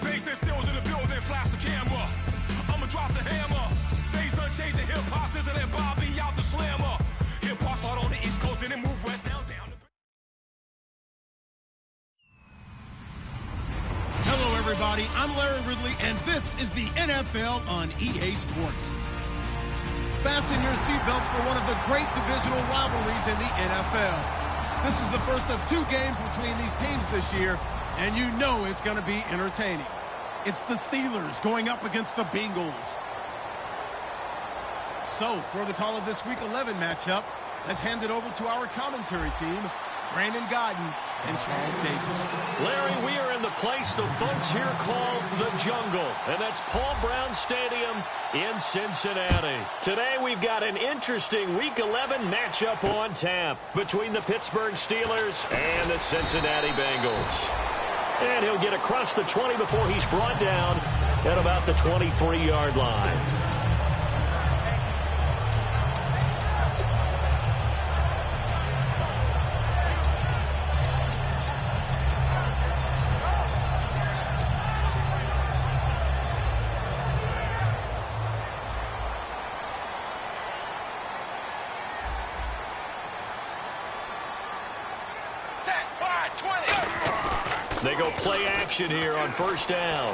Bass and stills in the building, flash the camera. I'ma drop the hammer. Things done changed, the hip-hop sizzle and Bobby out the slammer. Hip-hop start on the East Coast and then move west down. Hello, everybody. I'm Larry Ridley, and this is the NFL on EA Sports. Fasten your seatbelts for one of the great divisional rivalries in the NFL. This is the first of 2 games between these teams this year, and you know it's going to be entertaining. It's the Steelers going up against the Bengals. So, for the call of this Week 11 matchup, let's hand it over to our commentary team, Brandon Godden and Charles Davis. Larry, we are in the place the folks here call the Jungle, and that's Paul Brown Stadium in Cincinnati. Today we've got an interesting Week 11 matchup on tap between the Pittsburgh Steelers and the Cincinnati Bengals. And he'll get across the 20 before he's brought down at about the 23-yard line. They go play action here on first down.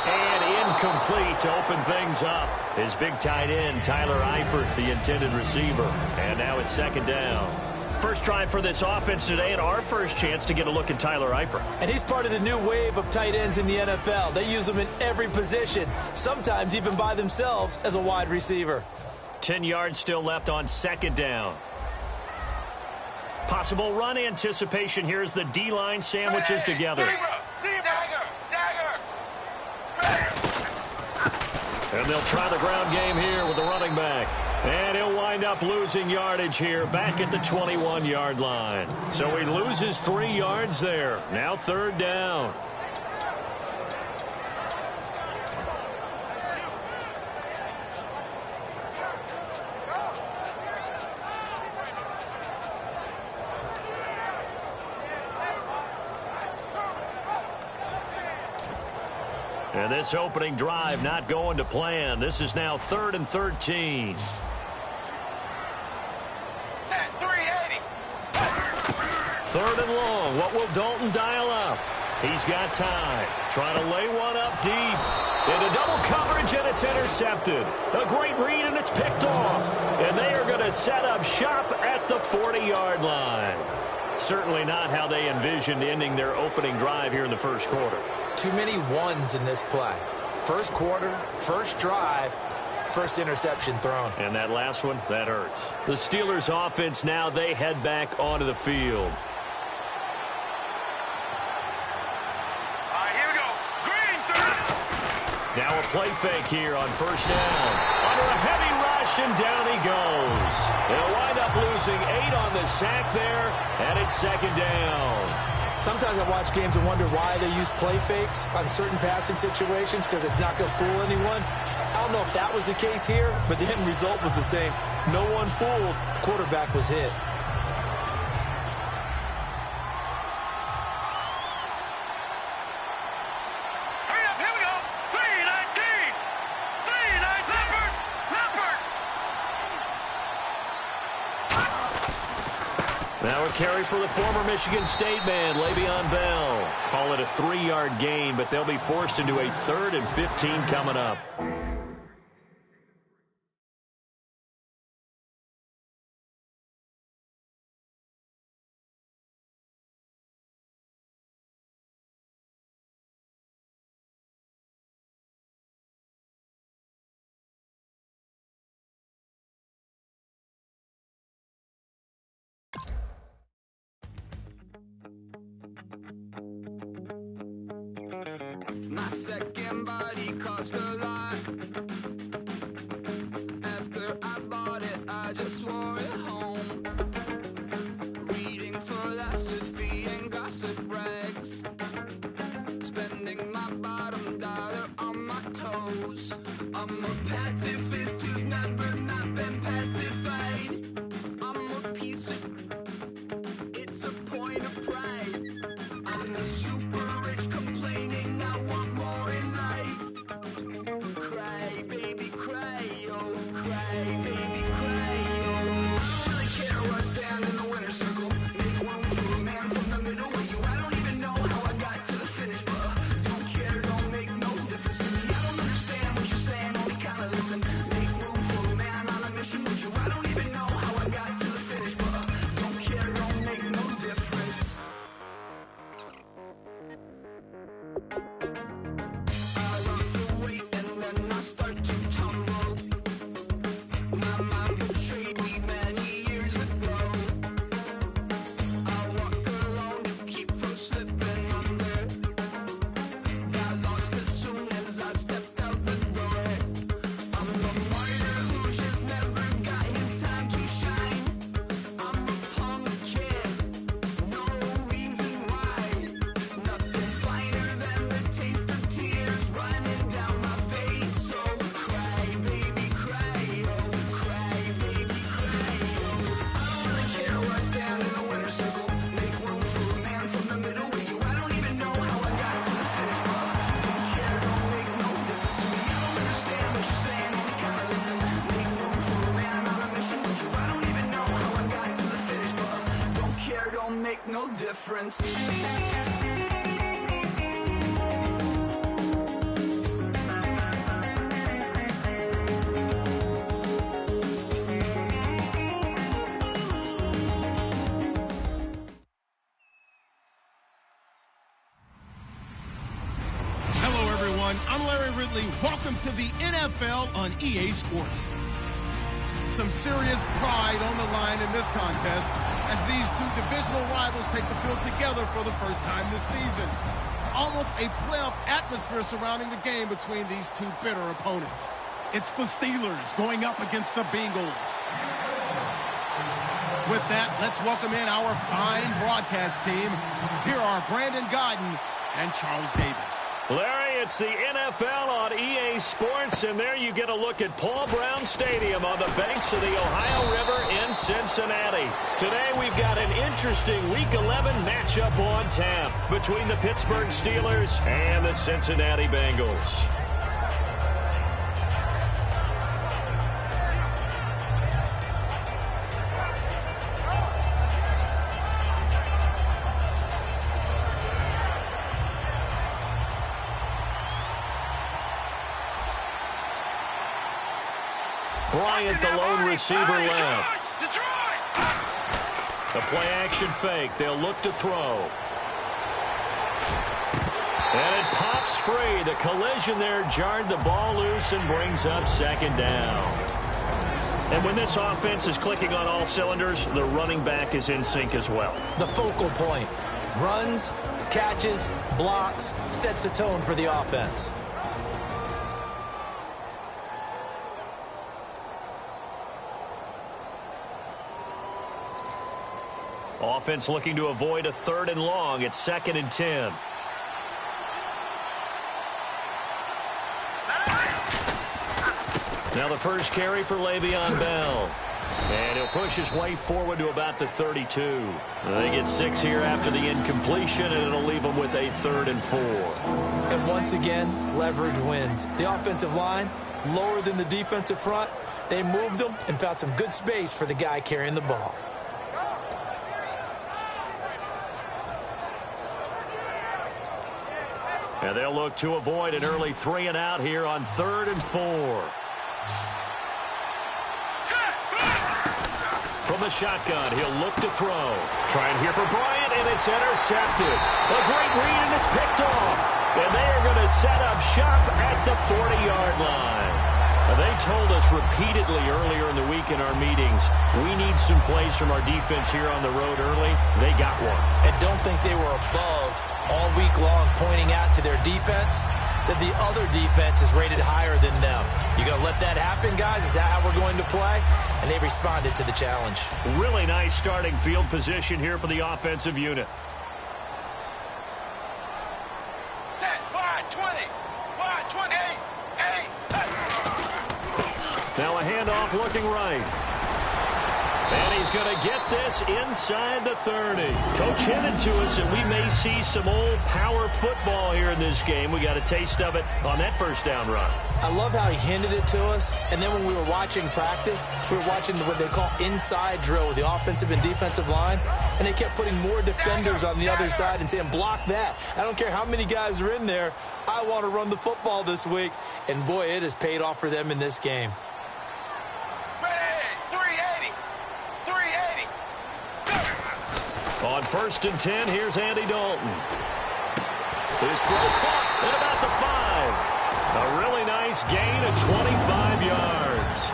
And incomplete to open things up. His big tight end, Tyler Eifert, the intended receiver. And now it's second down. First try for this offense today, and our first chance to get a look at Tyler Eifert. And he's part of the new wave of tight ends in the NFL. They use them in every position, sometimes even by themselves as a wide receiver. 10 yards still left on second down. Possible run anticipation here as the D-line sandwiches together. And they'll try the ground game here with the running back. And he'll wind up losing yardage here back at the 21-yard line. So he loses 3 yards there. Now third down. And this opening drive not going to plan. This is now 3rd and 13. Third and long. What will Dalton dial up? He's got time. Trying to lay one up deep. Into double coverage, and it's intercepted. A great read, and it's picked off. And they are going to set up shop at the 40-yard line. Certainly not how they envisioned ending their opening drive here in the first quarter. Too many ones in this play. First quarter, first drive, first interception thrown. And that last one, that hurts. The Steelers offense now, they head back onto the field. Here we go. Green. Now a play fake here on first down. Under a heavy rush, and down he goes. They'll wind up losing 8 on the sack there, and it's second down. Sometimes I watch games and wonder why they use play fakes on certain passing situations, because it's not going to fool anyone. I don't know if that was the case here, but the end result was the same. No one fooled. Quarterback was hit. Hurry up, here we go. 3-19. 3-19. Leopard. Now a carry for the former Michigan State man, Le'Veon Bell. Call it a 3-yard gain, but they'll be forced into a 3rd and 15 coming up. My second body cost a lot. After I bought it, I just wore it home. Reading philosophy and gossip rags. Spending my bottom dollar on my toes. I'm a pacifist who's never not been pacified. I'm a piece of... It's a point of difference. I'm Larry Ridley. Welcome to the NFL on EA Sports. Some serious pride on the line in this contest as these two divisional rivals take the field together for the first time this season. Almost a playoff atmosphere surrounding the game between these two bitter opponents. It's the Steelers going up against the Bengals. With that, let's welcome in our fine broadcast team. Here are Brandon Godden and Charles Davis. Larry, it's the NFL on EA Sports, and there you get a look at Paul Brown Stadium on the banks of the Ohio River in Cincinnati. Today we've got an interesting Week 11 matchup on tap between the Pittsburgh Steelers and the Cincinnati Bengals. Bryant, the lone receiver, left. The play-action fake. They'll look to throw. And it pops free. The collision there jarred the ball loose and brings up second down. And when this offense is clicking on all cylinders, the running back is in sync as well. The focal point. Runs, catches, blocks, sets a tone for the offense. Offense looking to avoid a 3rd and long. It's 2nd and 10. Now the first carry for Le'Veon Bell. And he'll push his way forward to about the 32. They get 6 here after the incompletion, and it'll leave them with a 3rd and 4. And once again, leverage wins. The offensive line, lower than the defensive front. They moved them and found some good space for the guy carrying the ball. And they'll look to avoid an early 3 and out here on 3rd and 4. From the shotgun, he'll look to throw. Trying here for Bryant, and it's intercepted. A great read, and it's picked off. And they are going to set up shop at the 40-yard line. They told us repeatedly earlier in the week in our meetings, we need some plays from our defense here on the road early. They got one. And don't think they were above all week long pointing out to their defense that the other defense is rated higher than them. You going to let that happen, guys? Is that how we're going to play? And they responded to the challenge. Really nice starting field position here for the offensive unit. Set, wide 20, wide 28, 8. Now a handoff looking right. And he's going to get this inside the 30. Coach hinted to us that we may see some old power football here in this game. We got a taste of it on that first down run. I love how he hinted it to us. And then when we were watching practice, we were watching what they call inside drill with the offensive and defensive line. And they kept putting more defenders on the other side and saying, block that. I don't care how many guys are in there. I want to run the football this week. And, boy, it has paid off for them in this game. On 1st and 10, here's Andy Dalton. His throw caught at about the 5. A really nice gain of 25 yards.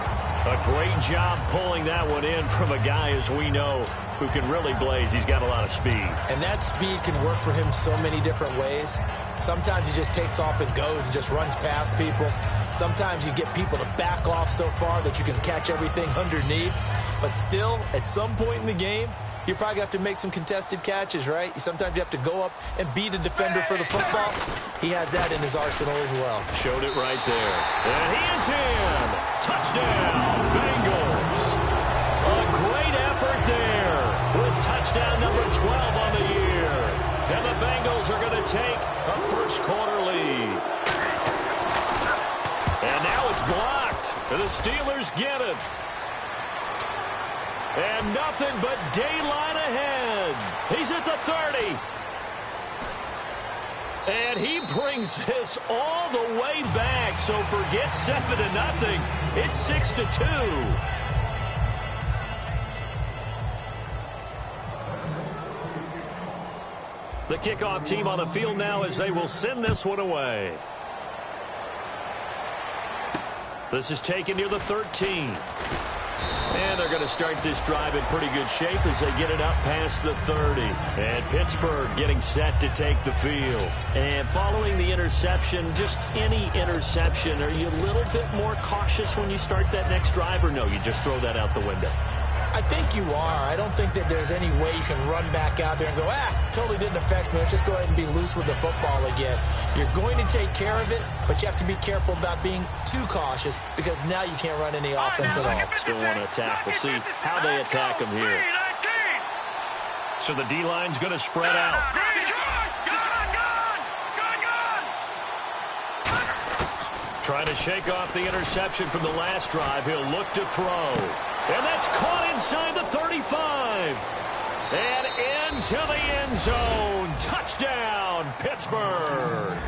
A great job pulling that one in from a guy, as we know, who can really blaze. He's got a lot of speed. And that speed can work for him so many different ways. Sometimes he just takes off and goes and just runs past people. Sometimes you get people to back off so far that you can catch everything underneath. But still, at some point in the game, you probably have to make some contested catches, right? Sometimes you have to go up and beat a defender for the football. He has that in his arsenal as well. Showed it right there. And he is in. Touchdown, Bengals. A great effort there with touchdown number 12 on the year. And the Bengals are going to take a first-quarter lead. And now it's blocked. And the Steelers get it. And nothing but daylight ahead. He's at the 30. And he brings this all the way back. So forget 7-0. It's 6-2. The kickoff team on the field now as they will send this one away. This is taken near the 13. And they're going to start this drive in pretty good shape as they get it up past the 30. And Pittsburgh getting set to take the field. And following the interception, just any interception, are you a little bit more cautious when you start that next drive, or no, you just throw that out the window? I think you are. I don't think that there's any way you can run back out there and go, totally didn't affect me. Let's just go ahead and be loose with the football again. You're going to take care of it, but you have to be careful about being too cautious because now you can't run any offense at all. Still want to attack. We'll see how they attack them here. So the D-line's going to spread out. Trying to shake off the interception from the last drive. He'll look to throw. And that's caught inside the 35. And into the end zone. Touchdown, Pittsburgh.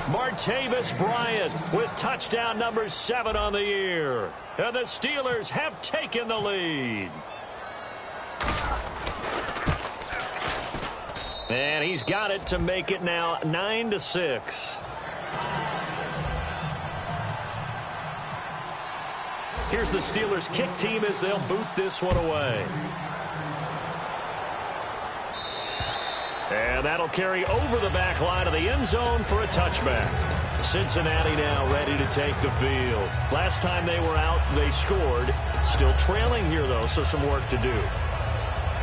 Martavis Bryant with touchdown number 7 on the year. And the Steelers have taken the lead. And he's got it to make it now 9-6. Here's the Steelers kick team as they'll boot this one away. And that'll carry over the back line of the end zone for a touchback. Cincinnati now ready to take the field. Last time they were out, they scored. Still trailing here, though, so some work to do.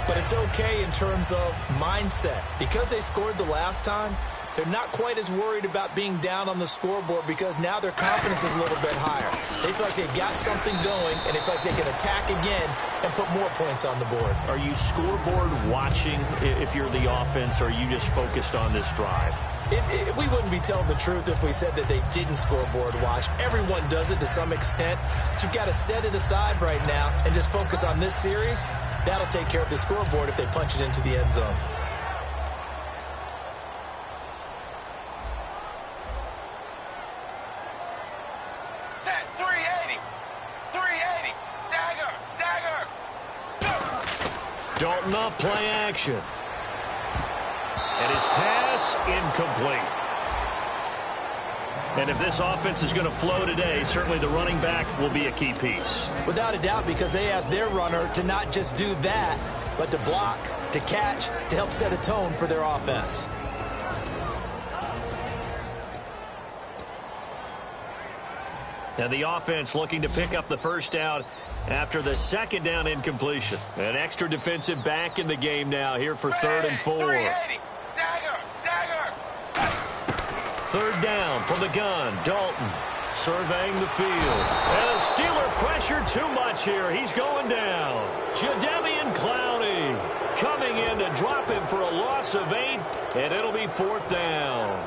But it's okay in terms of mindset. Because they scored the last time, they're not quite as worried about being down on the scoreboard because now their confidence is a little bit higher. They feel like they've got something going, and they feel like they can attack again and put more points on the board. Are you scoreboard watching if you're the offense, or are you just focused on this drive? We wouldn't be telling the truth if we said that they didn't scoreboard watch. Everyone does it to some extent. But you've got to set it aside right now and just focus on this series. That'll take care of the scoreboard if they punch it into the end zone. Dalton off play action. And his pass incomplete. And if this offense is going to flow today, certainly the running back will be a key piece. Without a doubt, because they asked their runner to not just do that, but to block, to catch, to help set a tone for their offense. And the offense looking to pick up the first down after the second down incompletion. An extra defensive back in the game now here for 3rd and 4. Third down from the gun. Dalton surveying the field. And a Steeler pressure too much here. He's going down. Jadeveon Clowney coming in to drop him for a loss of 8. And it'll be 4th down.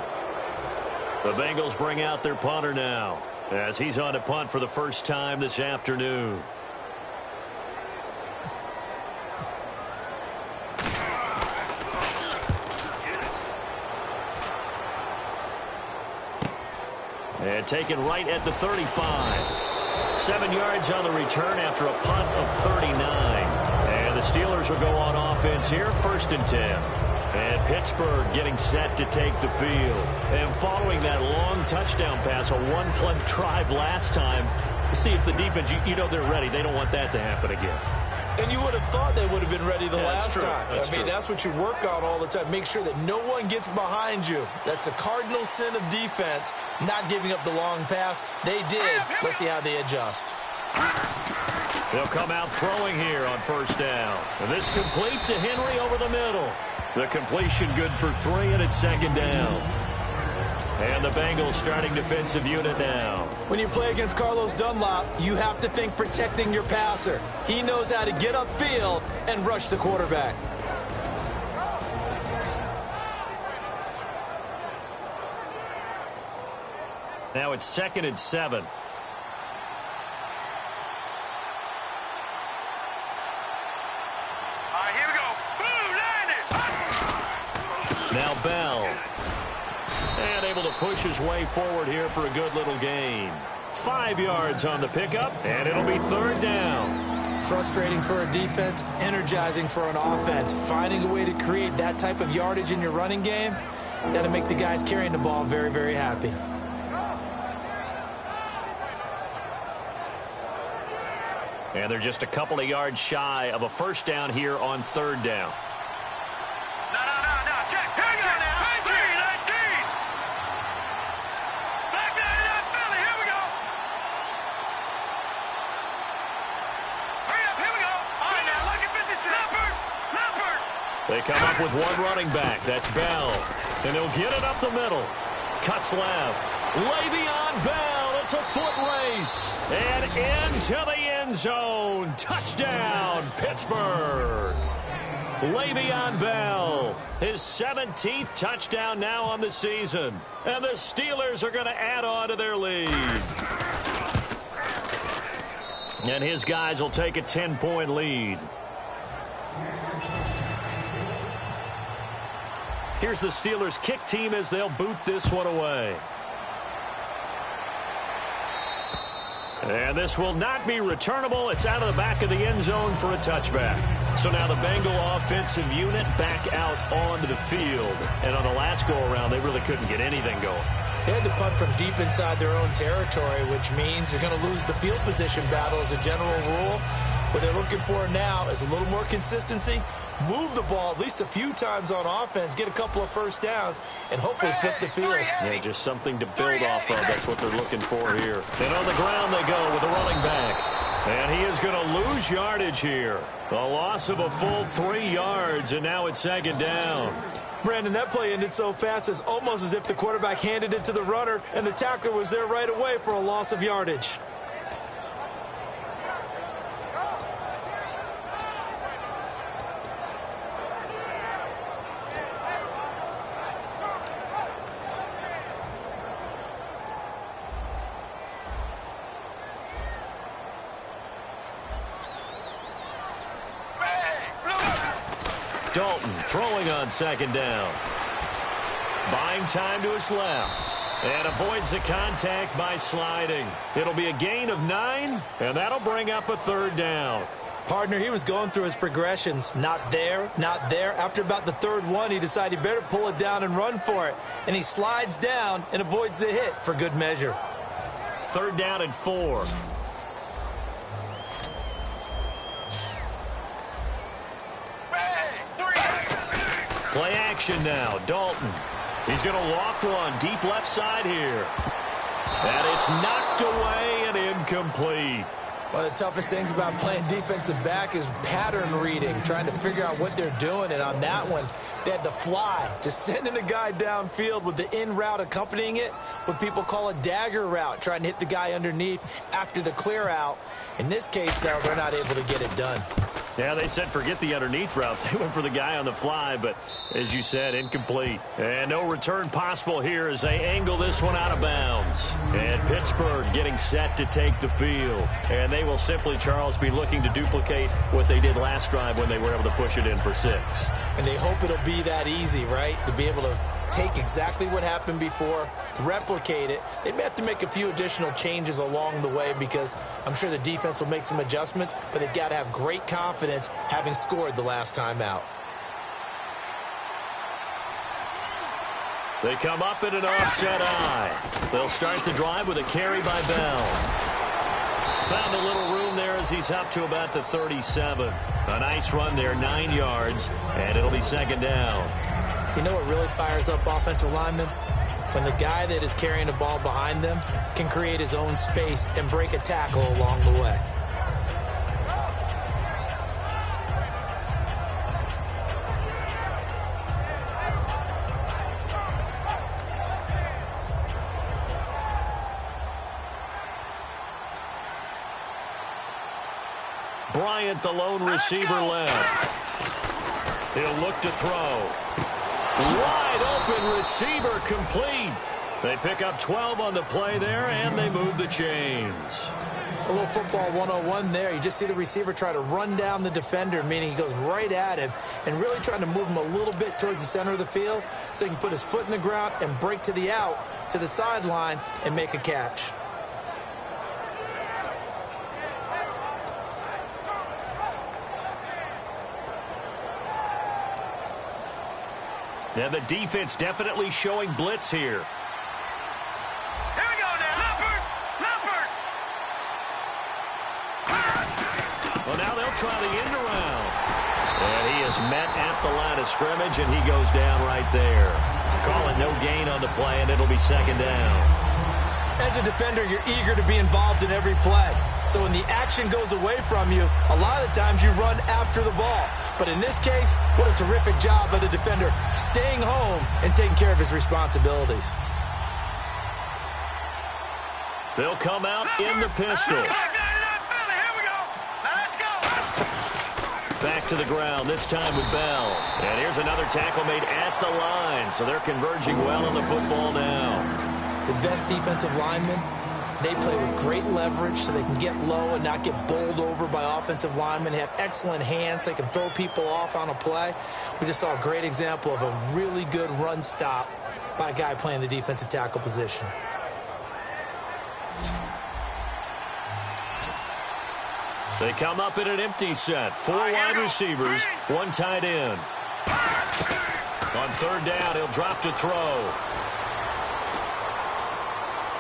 The Bengals bring out their punter now as he's on to punt for the first time this afternoon. And taken right at the 35. 7 yards on the return after a punt of 39. And the Steelers will go on offense here, 1st and 10. And Pittsburgh getting set to take the field. And following that long touchdown pass, a one-play drive last time, see if the defense, you know they're ready. They don't want that to happen again. And you would have thought they would have been ready the last time. That's I mean, true. that's what you work on all the time. Make sure that no one gets behind you. That's the cardinal sin of defense, not giving up the long pass. They did. Let's see how they adjust. They'll come out throwing here on 1st down. And this complete to Henry over the middle. The completion good for 3, and it's 2nd down. And the Bengals starting defensive unit now. When you play against Carlos Dunlap, you have to think protecting your passer. He knows how to get upfield and rush the quarterback. Now it's 2nd and 7. push his way forward here for a good little gain. 5 yards on the pickup, and it'll be third down. Frustrating for a defense, energizing for an offense. Finding a way to create that type of yardage in your running game, that'll make the guys carrying the ball very, very happy. And they're just a couple of yards shy of a first down here on third down. No. Check. Here we go now. 3-19. Back there in Philly. Here we go. Hurry up. Here we go. All right, now look at 56. Leopard. They come up with one running back. That's Bell. And he'll get it up the middle. Cuts left. Le'Veon Bell. It's a foot race. And into the end zone. Touchdown, Pittsburgh. Le'Veon Bell, his 17th touchdown now on the season. And the Steelers are going to add on to their lead. And his guys will take a 10-point lead. Here's the Steelers kick team as they'll boot this one away. And this will not be returnable. It's out of the back of the end zone for a touchback. So now the Bengal offensive unit back out onto the field. And on the last go-around, they really couldn't get anything going. They had to punt from deep inside their own territory, which means you're going to lose the field position battle as a general rule. What they're looking for now is a little more consistency, move the ball at least a few times on offense, get a couple of first downs, and hopefully flip the field. Yeah, just something to build off of. That's what they're looking for here. And on the ground they go with the running back. And he is going to lose yardage here. A loss of a full 3 yards, and now it's second down. Brandon, that play ended so fast, it's almost as if the quarterback handed it to the runner, and the tackler was there right away for a loss of yardage. Dalton throwing on second down. Buying time to his left. And avoids the contact by sliding. It'll be a gain of 9, and that'll bring up a third down. Partner, he was going through his progressions. Not there, not there. After about the third one, he decided he better pull it down and run for it. And he slides down and avoids the hit for good measure. Third down and 4. Play action now. Dalton. He's going to loft one deep left side here. And it's knocked away and incomplete. One of the toughest things about playing defensive back is pattern reading, trying to figure out what they're doing. And on that one, they had to fly, just sending a guy downfield with the in route accompanying it, what people call a dagger route, trying to hit the guy underneath after the clear out. In this case, though, they're not able to get it done. Yeah, they said forget the underneath route. They went for the guy on the fly, but as you said, incomplete. And no return possible here as they angle this one out of bounds. And Pittsburgh getting set to take the field. And they will simply, Charles, be looking to duplicate what they did last drive when they were able to push it in for 6. And they hope it'll be that easy, right? To be able to take exactly what happened before, replicate it. They may have to make a few additional changes along the way because I'm sure the defense will make some adjustments, but they've got to have great confidence having scored the last time out. They come up in an offset eye. They'll start the drive with a carry by Bell. Found a little room there as he's up to about the 37. A nice run there, 9 yards, and it'll be second down. You know what really fires up offensive linemen? When the guy that is carrying the ball behind them can create his own space and break a tackle along the way. Bryant, the lone receiver left. He'll look to throw. Wide open receiver complete. They pick up 12 on the play there, and they move the chains. A little football 101 there. You just see the receiver try to run down the defender, meaning he goes right at him and really trying to move him a little bit towards the center of the field so he can put his foot in the ground and break to the out, to the sideline, and make a catch. Now the defense definitely showing blitz here. Here we go now. Leopard! Well, now they'll try the end around. And he is met at the line of scrimmage, and he goes down right there. Calling no gain on the play, and it'll be second down. As a defender, you're eager to be involved in every play. So when the action goes away from you, a lot of the times you run after the ball. But in this case, what a terrific job by the defender staying home and taking care of his responsibilities. They'll come out in the pistol. Back to the ground, this time with Bell. And here's another tackle made at the line. So they're converging well on the football now. The best defensive linemen, they play with great leverage so they can get low and not get bowled over by offensive linemen. They have excellent hands. They can throw people off on a play. We just saw a great example of a really good run stop by a guy playing the defensive tackle position. They come up in an empty set. 4 wide receivers, 1 tight end. On third down, he'll drop to throw.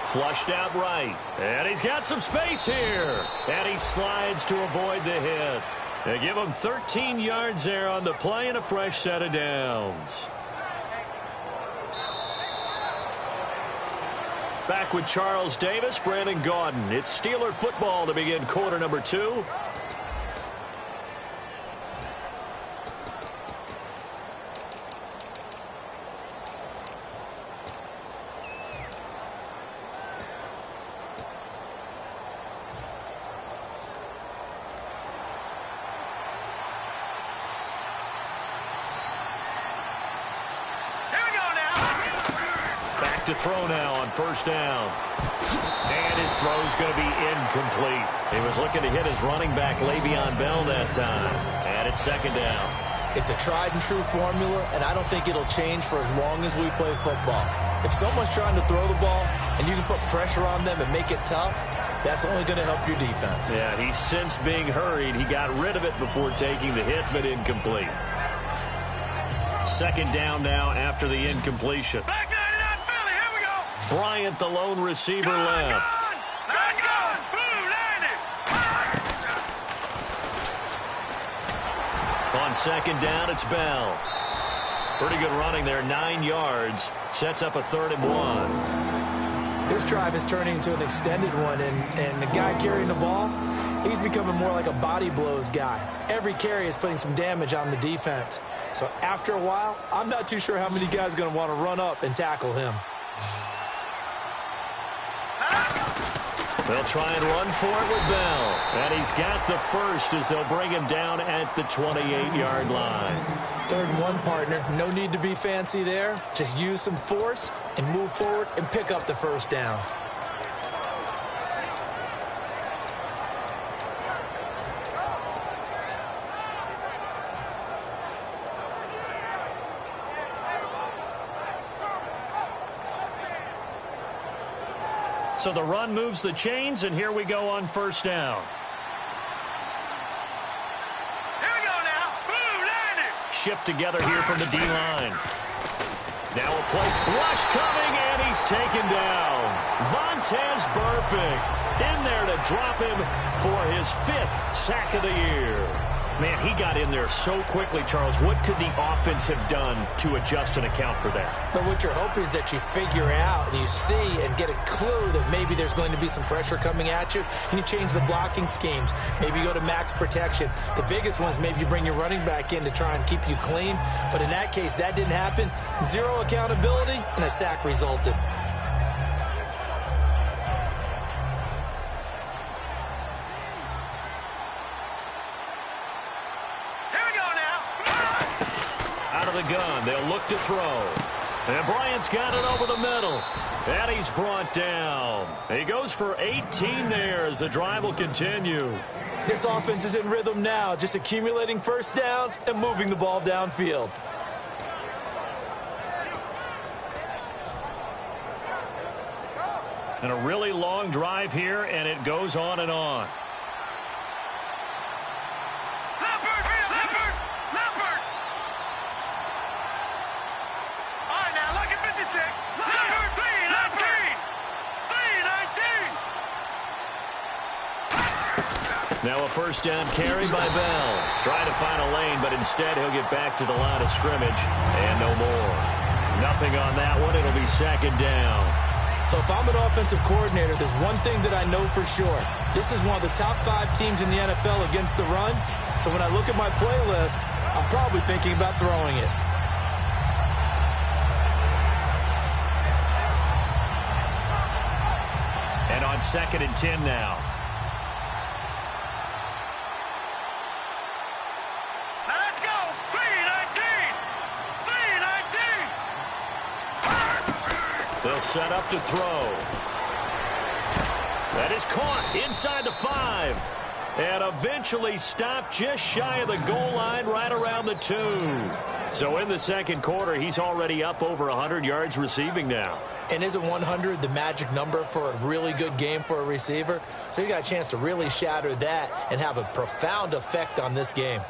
Flushed out right. And he's got some space here. And he slides to avoid the hit. They give him 13 yards there on the play and a fresh set of downs. Back with Charles Davis, Brandon Gaudin. It's Steeler football to begin quarter number 2. To throw now on first down. And his throw's going to be incomplete. He was looking to hit his running back, Le'Veon Bell, that time. And it's second down. It's a tried and true formula, and I don't think it'll change for as long as we play football. If someone's trying to throw the ball and you can put pressure on them and make it tough, that's only going to help your defense. Yeah, he's since being hurried. He got rid of it before taking the hit, but incomplete. Second down now after the incompletion. Bryant, the lone receiver, left. Let's go! Blue, landed! On second down, it's Bell. Pretty good running there, 9 yards. Sets up a 3rd and 1. This drive is turning into an extended one, and the guy carrying the ball, he's becoming more like a body blows guy. Every carry is putting some damage on the defense. So after a while, I'm not too sure how many guys are going to want to run up and tackle him. They'll try and run for it with Bell. And he's got the first as they'll bring him down at the 28-yard line. 3rd and 1, partner. No need to be fancy there. Just use some force and move forward and pick up the first down. So the run moves the chains, and here we go on first down. Here we go now. Blue, landed! Shift together here from the D-line. Now a play flush coming, and he's taken down. Vontaze Burfict in there to drop him for his 5th sack of the year. Man, he got in there so quickly, Charles. What could the offense have done to adjust and account for that? But what you're hoping is that you figure out and you see and get a clue that maybe there's going to be some pressure coming at you, and you change the blocking schemes. Maybe you go to max protection. The biggest one is maybe you bring your running back in to try and keep you clean. But in that case, that didn't happen. 0 accountability, and a sack resulted. The gun. They'll look to throw. And Bryant's got it over the middle. And he's brought down. He goes for 18 there as the drive will continue. This offense is in rhythm now, just accumulating first downs and moving the ball downfield. And a really long drive here, and it goes on and on. All right, now look at 56. Leopard, 319. Now a first down carry by Bell. Trying to find a lane, but instead he'll get back to the line of scrimmage. And no more. Nothing on that one. It'll be second down. So if I'm an offensive coordinator, there's one thing that I know for sure. This is one of the top 5 teams in the NFL against the run. So when I look at my playlist, I'm probably thinking about throwing it. And on 2nd and 10 now. Now let's go. 319. 319. They'll set up to throw. That is caught inside the 5. And eventually stopped just shy of the goal line right around the 2. So in the second quarter, he's already up over 100 yards receiving now. And isn't 100 the magic number for a really good game for a receiver? So he got a chance to really shatter that and have a profound effect on this game.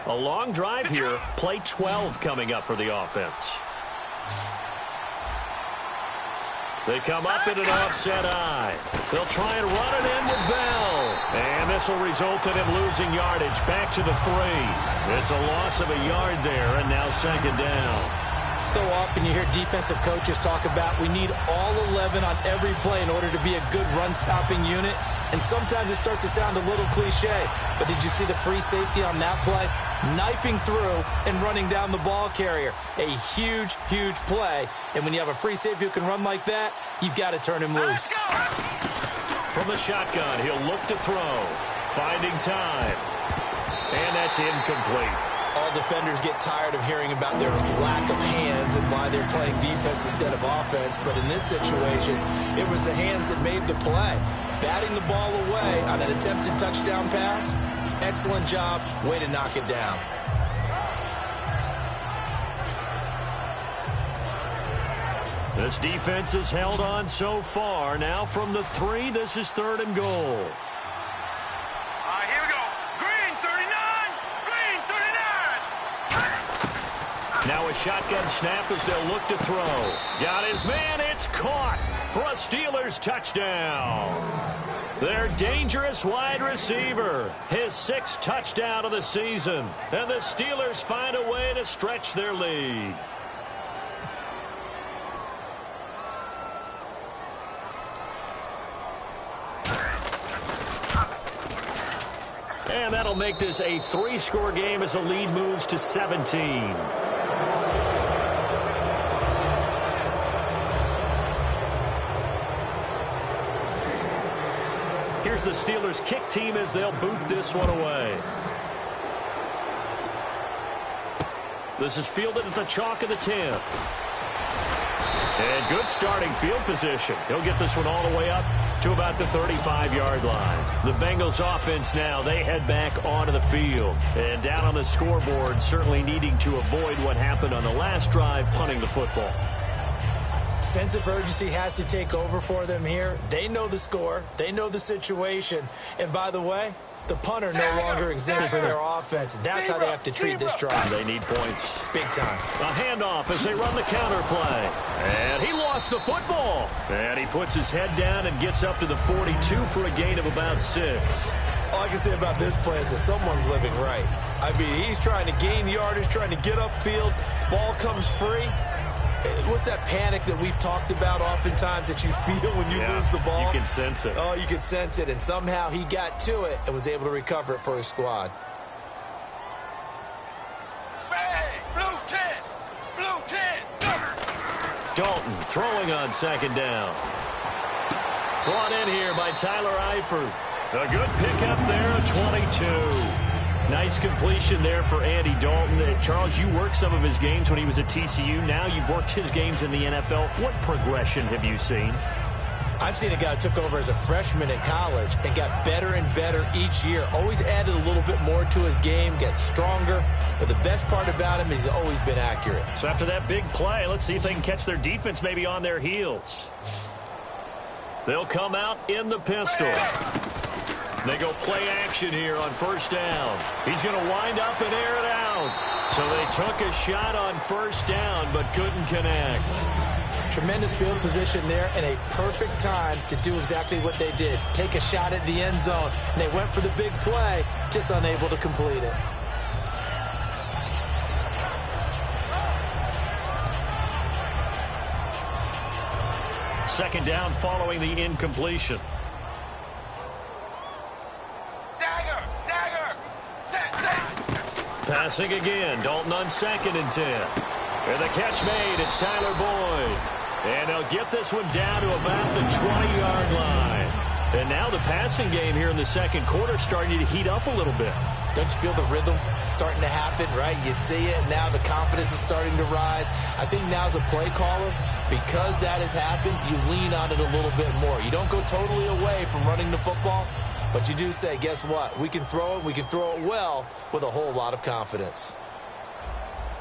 A long drive here. Play 12 coming up for the offense. They come up in an offset eye. They'll try and run it in with Bell. And this will result in him losing yardage back to the 3. It's a loss of a yard there, and now second down. So often you hear defensive coaches talk about we need all 11 on every play in order to be a good run-stopping unit. And sometimes it starts to sound a little cliche. But did you see the free safety on that play? Knifing through and running down the ball carrier. A huge, huge play. And when you have a free safety who can run like that, you've got to turn him loose. From the shotgun, he'll look to throw. Finding time. And that's incomplete. All defenders get tired of hearing about their lack of hands and why they're playing defense instead of offense. But in this situation, it was the hands that made the play. Batting the ball away on an attempted touchdown pass. Excellent job. Way to knock it down. This defense has held on so far. Now from the 3, this is 3rd and goal. Here we go. Green 39. Green 39. Now a shotgun snap as they'll look to throw. Got his man. It's caught for a Steelers touchdown. Their dangerous wide receiver. His 6th touchdown of the season. And the Steelers find a way to stretch their lead. And that'll make this a 3-score game as the lead moves to 17. Here's the Steelers kick team as they'll boot this one away. This is fielded at the chalk of the 10. And good starting field position. He'll get this one all the way up to about the 35-yard line. The Bengals offense now, they head back onto the field. And down on the scoreboard, certainly needing to avoid what happened on the last drive, punting the football. Sense of urgency has to take over for them here. They know the score. They know the situation. And by the way, the punter no longer exists for their offense. That's how they have to treat this drive. They need points. Big time. A handoff as they run the counter play. And he lost the football. And he puts his head down and gets up to the 42 for a gain of about 6. All I can say about this play is that someone's living right. I mean, he's trying to gain yardage, trying to get upfield. Ball comes free. What's that panic that we've talked about oftentimes that you feel when you lose the ball? You can sense it. Oh, you can sense it. And somehow he got to it and was able to recover it for his squad. Hey, blue 10. Blue 10. Dalton throwing on second down. Brought in here by Tyler Eifert. A good pickup there, a 22. Nice completion there for Andy Dalton. Charles, you worked some of his games when he was at TCU. Now you've worked his games in the NFL. What progression have you seen? I've seen a guy who took over as a freshman in college and got better and better each year. Always added a little bit more to his game, gets stronger. But the best part about him is he's always been accurate. So after that big play, let's see if they can catch their defense maybe on their heels. They'll come out in the pistol. They go play action here on first down. He's going to wind up and air it out. So they took a shot on first down but couldn't connect. Tremendous field position there and a perfect time to do exactly what they did. Take a shot at the end zone. And they went for the big play, just unable to complete it. Second down following the incompletion. Passing again. Dalton on 2nd and 10. And the catch made. It's Tyler Boyd. And they'll get this one down to about the 20-yard line. And now the passing game here in the second quarter starting to heat up a little bit. Don't you feel the rhythm starting to happen, right? You see it. Now the confidence is starting to rise. I think now as a play caller, because that has happened, you lean on it a little bit more. You don't go totally away from running the football. But you do say, guess what? We can throw it. We can throw it well with a whole lot of confidence.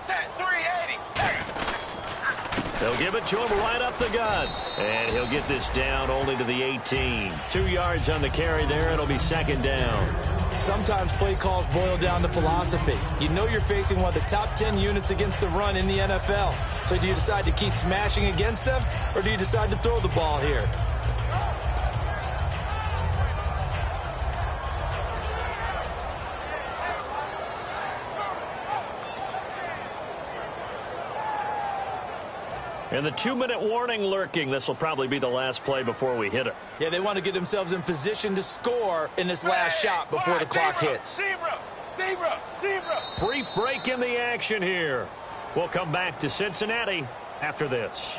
Set 380. They'll give it to him right up the gut. And he'll get this down only to the 18. 2 yards on the carry there. It'll be second down. Sometimes play calls boil down to philosophy. You know you're facing one of the top 10 units against the run in the NFL. So do you decide to keep smashing against them, or do you decide to throw the ball here? And the 2-minute warning lurking. This will probably be the last play before we hit it. Yeah, they want to get themselves in position to score in this last shot before the clock hits. Zebra. Brief break in the action here. We'll come back to Cincinnati after this.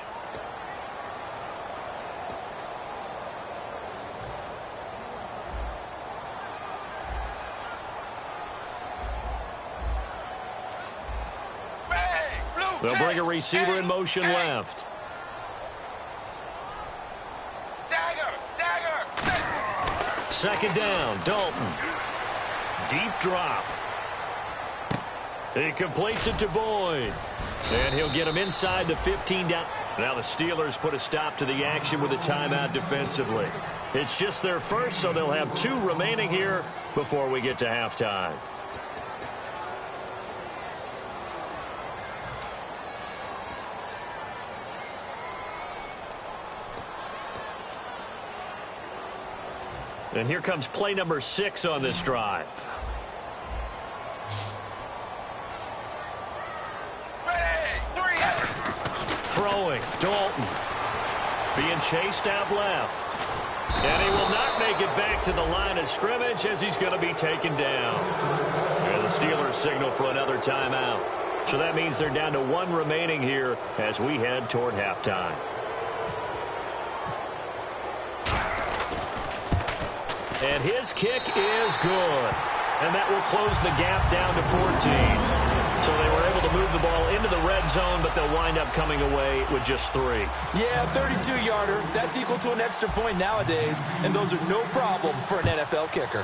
They'll bring a receiver in motion left. Second down, Dalton. Deep drop. He completes it to Boyd. And he'll get him inside the 15 down. Now the Steelers put a stop to the action with a timeout defensively. It's just their first, so they'll have 2 remaining here before we get to halftime. And here comes play number 6 on this drive. Throwing, Dalton. Being chased out left. And he will not make it back to the line of scrimmage as he's going to be taken down. And the Steelers signal for another timeout. So that means they're down to 1 remaining here as we head toward halftime. And his kick is good. And that will close the gap down to 14. So they were able to move the ball into the red zone, but they'll wind up coming away with just 3. Yeah, 32-yarder. That's equal to an extra point nowadays, and those are no problem for an NFL kicker.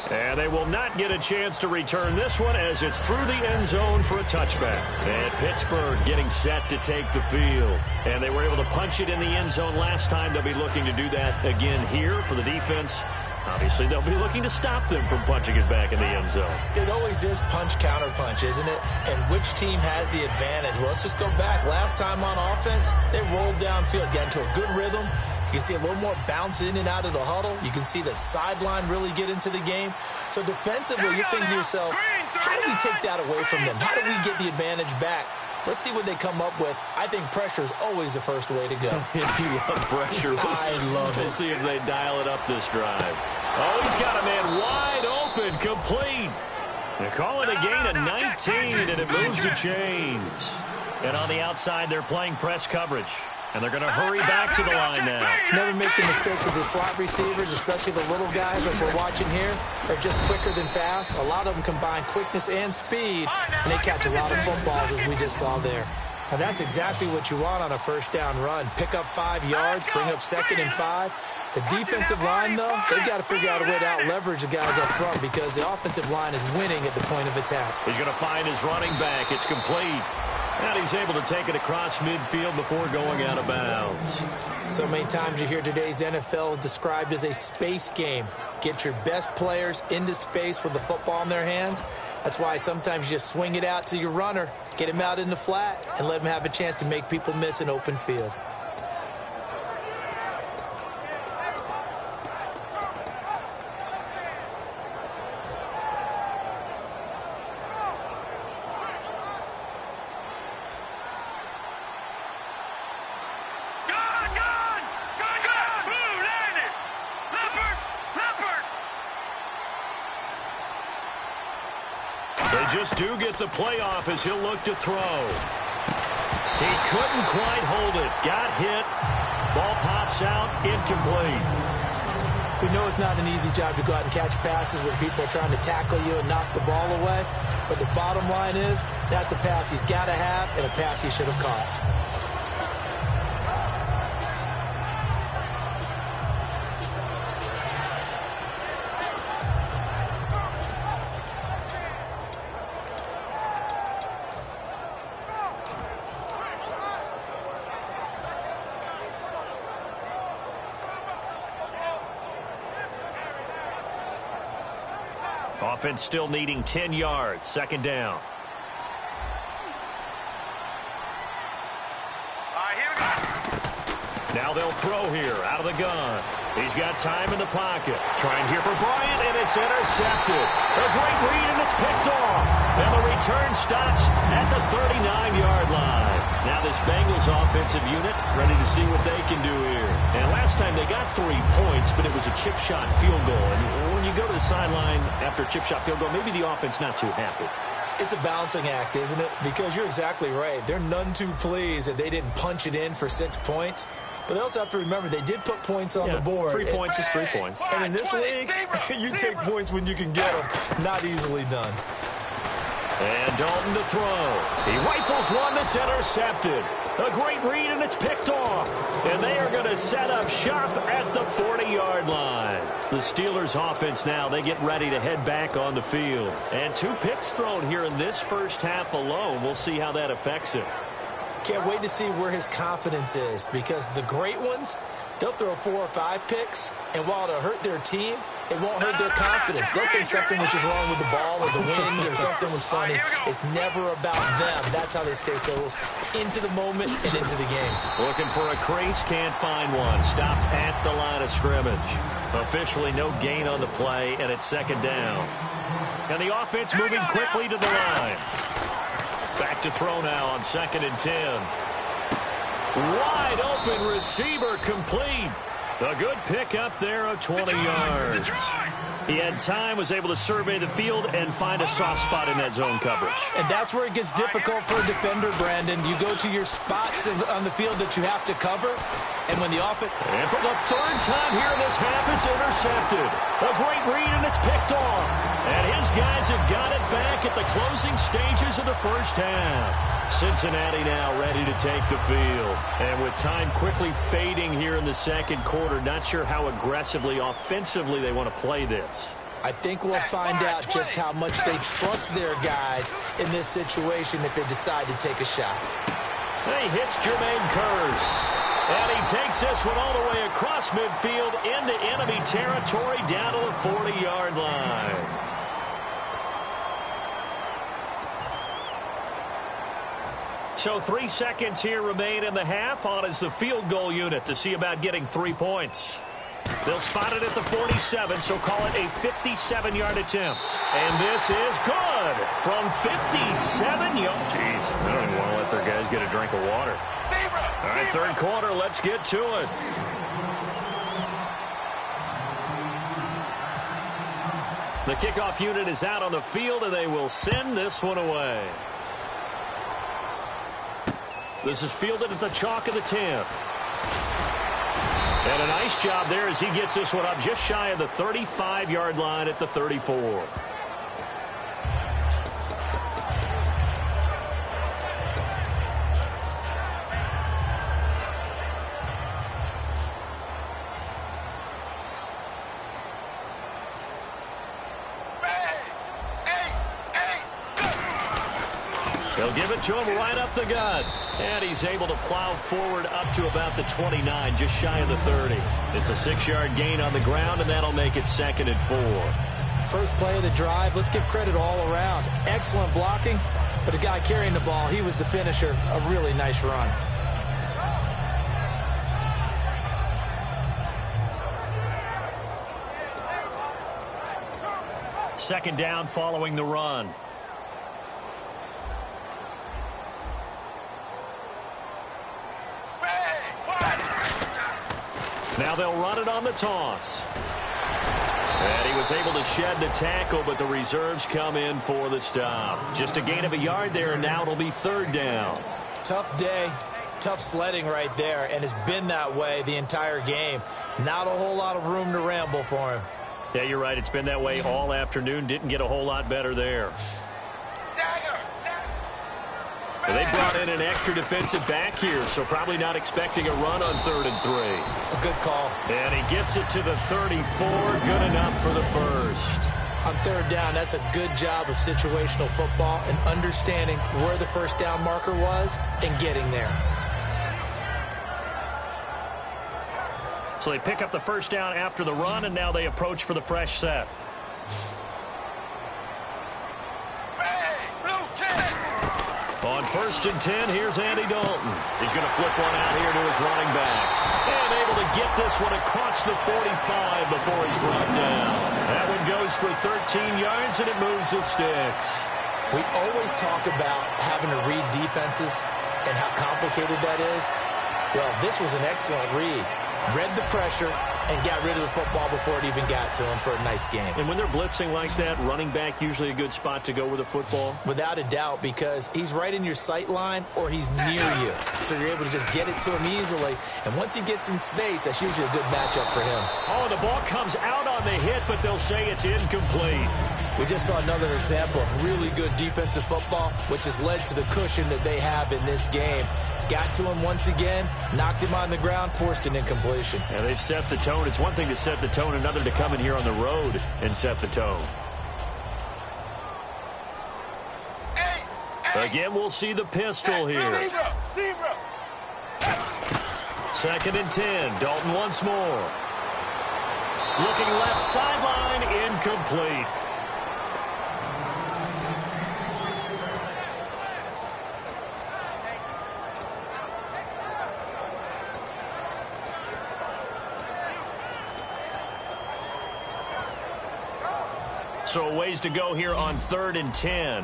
And they will not get a chance to return this one as it's through the end zone for a touchback. And Pittsburgh getting set to take the field. And they were able to punch it in the end zone last time. They'll be looking to do that again here for the defense. Obviously, they'll be looking to stop them from punching it back in the end zone. It always is punch-counter-punch, isn't it? And which team has the advantage? Well, let's just go back. Last time on offense, they rolled downfield, got into a good rhythm. You can see a little more bounce in and out of the huddle. You can see the sideline really get into the game. So defensively, you're thinking to yourself, how do we take that away from them? How do we get the advantage back? Let's see what they come up with. I think pressure is always the first way to go. If you love pressure, I love it. We'll see if they dial it up this drive. Oh, he's got a man wide open, complete. They call it a gain of 19, and it moves the chains. And on the outside, they're playing press coverage. And they're going to hurry back to the line now. Never make the mistake with the slot receivers, especially the little guys like we're watching here. They're just quicker than fast. A lot of them combine quickness and speed, and they catch a lot of footballs, as we just saw there. Now, that's exactly what you want on a first down run. Pick up 5 yards, bring up 2nd and 5. The defensive line, though, they've got to figure out a way to out-leverage the guys up front because the offensive line is winning at the point of attack. He's going to find his running back. It's complete. And he's able to take it across midfield before going out of bounds. So many times you hear today's NFL described as a space game. Get your best players into space with the football in their hands. That's why sometimes you just swing it out to your runner, get him out in the flat, and let him have a chance to make people miss an open field. Just do get the playoff as he'll look to throw. He couldn't quite hold it. Got hit. Ball pops out. Incomplete. We know it's not an easy job to go out and catch passes when people are trying to tackle you and knock the ball away. But the bottom line is that's a pass he's got to have and a pass he should have caught. Offense still needing 10 yards. 2nd down. Now they'll throw here out of the gun. He's got time in the pocket. Trying here for Bryant, and it's intercepted. A great read, and it's picked off. And the return stops at the 39-yard line. Now this Bengals offensive unit ready to see what they can do here. And last time they got 3 points, but it was a chip shot field goal. And when you go to the sideline after a chip shot field goal, maybe the offense not too happy. It's a balancing act, isn't it? Because you're exactly right. They're none too pleased that they didn't punch it in for 6 points. But they also have to remember they did put points on the board. 3 points is 3 points. And in this league, you take points when you can get them. Not easily done. And Dalton to throw. He rifles one that's intercepted. A great read, and it's picked off. And they are going to set up shop at the 40-yard line. The Steelers' offense now, they get ready to head back on the field. And 2 picks thrown here in this first half alone. We'll see how that affects it. Can't wait to see where his confidence is, because the great ones, they'll throw 4 or 5 picks, and while it'll hurt their team, it won't hurt their confidence. They'll think something was just wrong with the ball or the wind or something was funny. It's never about them. That's how they stay so into the moment and into the game. Looking for a crease, can't find one. Stopped at the line of scrimmage. Officially no gain on the play, and it's 2nd down. And the offense moving quickly to the line. Back to throw now on 2nd and 10. Wide open receiver complete. A good pick up there of 20 yards. He had time, was able to survey the field and find a soft spot in that zone coverage. And that's where it gets difficult for a defender, Brandon. You go to your spots on the field that you have to cover, and when the offense... And for the 3rd time here in this half, it's intercepted. A great read, and it's picked off. And his guys have got it back at the closing stages of the first half. Cincinnati now ready to take the field. And with time quickly fading here in the 2nd quarter, not sure how aggressively, offensively they want to play this. I think we'll find out just how much they trust their guys in this situation if they decide to take a shot. And he hits Jermaine Kearse. And he takes this one all the way across midfield into enemy territory down to the 40-yard line. So 3 seconds here remain in the half. On is the field goal unit to see about getting 3 points. They'll spot it at the 47, so call it a 57-yard attempt. And this is good from 57 yards. Jeez, I don't even want to let their guys get a drink of water. All right, 3rd quarter, let's get to it. The kickoff unit is out on the field, and they will send this one away. This is fielded at the chalk of the 10. And a nice job there as he gets this one up just shy of the 35-yard line at the 34. They'll give it to him right up the gut. And he's able to plow forward up to about the 29, just shy of the 30. It's a 6-yard gain on the ground, and that'll make it 2nd and 4. First play of the drive, let's give credit all around. Excellent blocking, but the guy carrying the ball, he was the finisher. A really nice run. Second down following the run. Now they'll run it on the toss. And he was able to shed the tackle, but the reserves come in for the stop. Just a gain of a yard there, and now it'll be 3rd down. Tough day, tough sledding right there, and it's been that way the entire game. Not a whole lot of room to ramble for him. Yeah, you're right. It's been that way all afternoon. Didn't get a whole lot better there. They brought in an extra defensive back here, so probably not expecting a run on 3rd and 3. A good call. And he gets it to the 34. Good enough for the first. On 3rd down, that's a good job of situational football and understanding where the first down marker was and getting there. So they pick up the first down after the run, and now they approach for the fresh set. On 1st and 10, here's Andy Dalton. He's going to flip one out here to his running back. And able to get this one across the 45 before he's brought down. That one goes for 13 yards, and it moves the sticks. We always talk about having to read defenses and how complicated that is. Well, this was an excellent read. Read the pressure and got rid of the football before it even got to him for a nice game. And when they're blitzing like that, running back usually a good spot to go with the football? Without a doubt, because he's right in your sight line or he's near you. So you're able to just get it to him easily. And once he gets in space, that's usually a good matchup for him. Oh, the ball comes out on the hit, but they'll say it's incomplete. We just saw another example of really good defensive football, which has led to the cushion that they have in this game. Got to him once again, knocked him on the ground, forced an incompletion. Yeah, they've set the tone. It's one thing to set the tone, another to come in here on the road and set the tone. Again, we'll see the pistol here. 2nd and 10. Dalton once more. Looking left sideline, incomplete. So a ways to go here on 3rd and 10.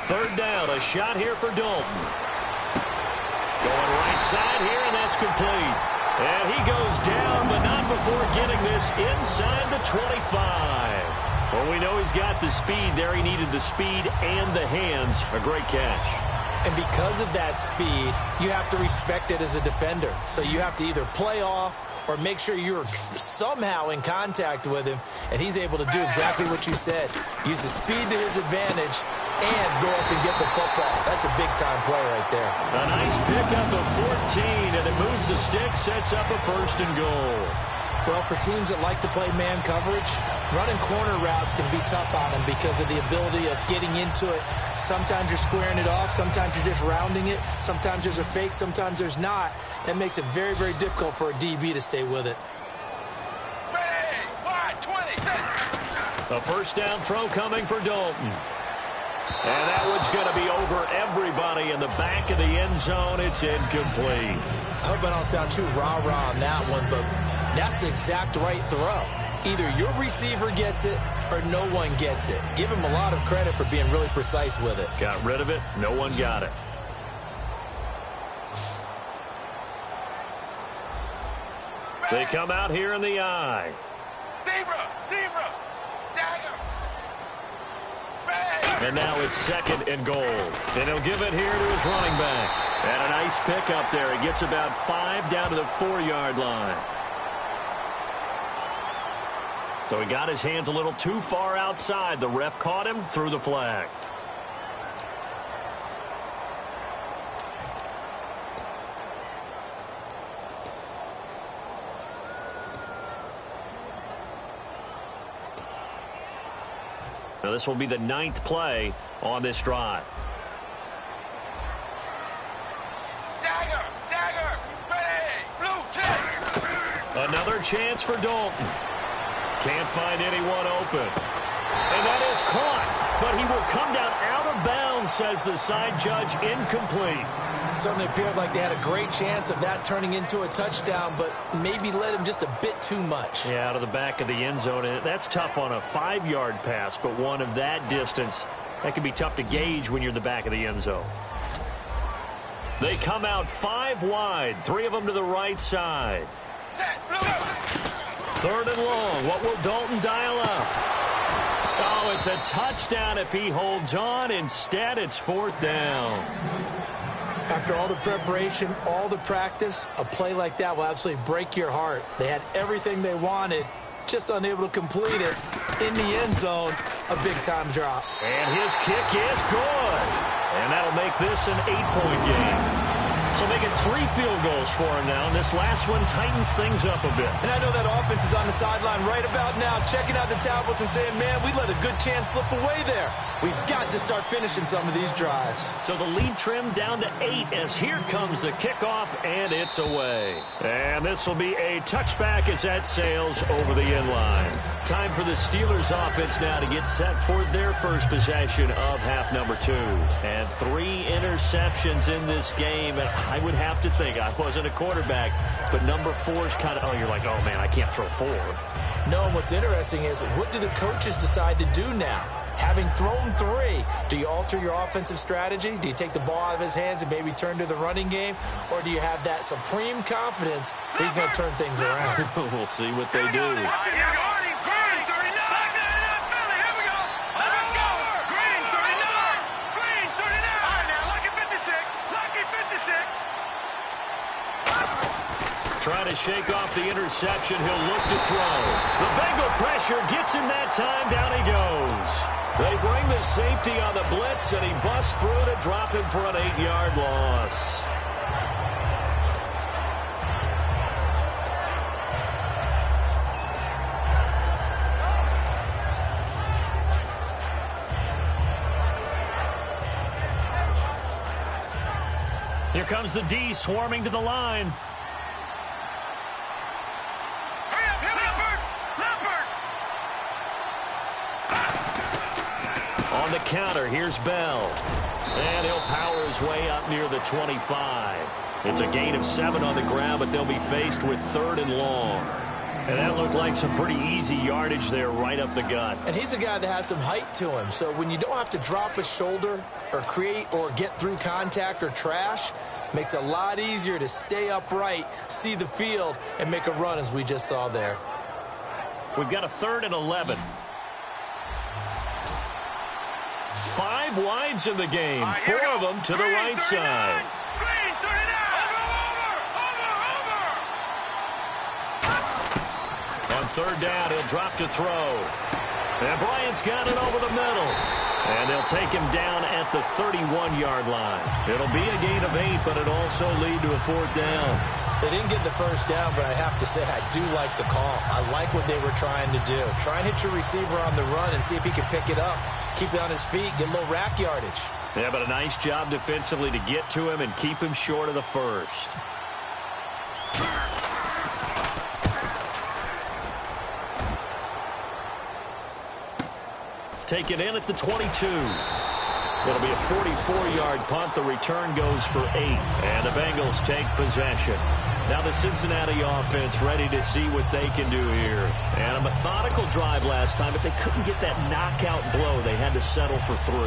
Third down, a shot here for Dalton. Going right side here, and that's complete. And he goes down, but not before getting this inside the 25. Well, we know he's got the speed there. He needed the speed and the hands. A great catch. And because of that speed, you have to respect it as a defender. So you have to either play off or make sure you're somehow in contact with him. And he's able to do exactly what you said. Use the speed to his advantage and go up and get the football. That's a big-time play right there. A nice pickup of 14, and it moves the stick, sets up a 1st and goal. Well, for teams that like to play man coverage, running corner routes can be tough on them because of the ability of getting into it. Sometimes you're squaring it off. Sometimes you're just rounding it. Sometimes there's a fake. Sometimes there's not. That makes it very, very difficult for a DB to stay with it. A 1st down throw coming for Dalton. And that one's going to be over everybody in the back of the end zone. It's incomplete. I hope I don't sound too rah-rah on that one, but that's the exact right throw. Either your receiver gets it or no one gets it. Give him a lot of credit for being really precise with it. Got rid of it. No one got it. They come out here in the I. Zebra! And now it's 2nd and goal. And he'll give it here to his running back. And a nice pickup there. He gets about 5 down to the 4-yard line. So he got his hands a little too far outside. The ref caught him, threw the flag. Now this will be the 9th play on this drive. Dagger, ready, blue tip. Another chance for Dalton. Can't find anyone open. And that is caught, but he will come down out of bounds, says the side judge, incomplete. Certainly appeared like they had a great chance of that turning into a touchdown, but maybe led him just a bit too much. Yeah, out of the back of the end zone. And that's tough on a 5-yard pass, but one of that distance, that can be tough to gauge when you're in the back of the end zone. They come out 5 wide, 3 of them to the right side. 3rd and long. What will Dalton dial up? Oh, it's a touchdown if he holds on. Instead, it's 4th down. After all the preparation, all the practice, a play like that will absolutely break your heart. They had everything they wanted, just unable to complete it. In the end zone, a big-time drop. And his kick is good. And that'll make this an 8-point game. So making 3 field goals for him now, and this last one tightens things up a bit. And I know that offense is on the sideline right about now, checking out the tablets and saying, man, we let a good chance slip away there. We've got to start finishing some of these drives. So the lead trimmed down to 8 as here comes the kickoff, and it's away. And this will be a touchback as that sails over the end line. Time for the Steelers offense now to get set for their first possession of half number 2. And 3 interceptions in this game. And I would have to think, I wasn't a quarterback, but number 4 is kind of, oh, you're like, oh, man, I can't throw 4. No, and what's interesting is, what do the coaches decide to do now? Having thrown 3, do you alter your offensive strategy? Do you take the ball out of his hands and maybe turn to the running game? Or do you have that supreme confidence that he's going to turn things around? We'll see what they do. Trying to shake off the interception. He'll look to throw. The Bengal pressure gets him that time. Down he goes. They bring the safety on the blitz, and he busts through to drop him for an 8-yard loss. Here comes the D swarming to the line. On the counter, here's Bell. And he'll power his way up near the 25. It's a gain of 7 on the ground, but they'll be faced with 3rd and long. And that looked like some pretty easy yardage there right up the gut. And he's a guy that has some height to him. So when you don't have to drop a shoulder or create or get through contact or trash, makes it a lot easier to stay upright, see the field, and make a run as we just saw there. We've got a 3rd and 11. 5 wides in the game, 4 of them to the right side. On 3rd down, he'll drop to throw. And Bryant's got it over the middle. And they'll take him down at the 31-yard line. It'll be a gain of 8, but it'll also lead to a 4th down. They didn't get the first down, but I have to say I do like the call. I like what they were trying to do. Try and hit your receiver on the run and see if he can pick it up. Keep it on his feet, get a little rack yardage. Yeah, but a nice job defensively to get to him and keep him short of the first. Take it in at the 22. It'll be a 44-yard punt. The return goes for 8. And the Bengals take possession. Now the Cincinnati offense ready to see what they can do here. And a methodical drive last time, but they couldn't get that knockout blow. They had to settle for 3.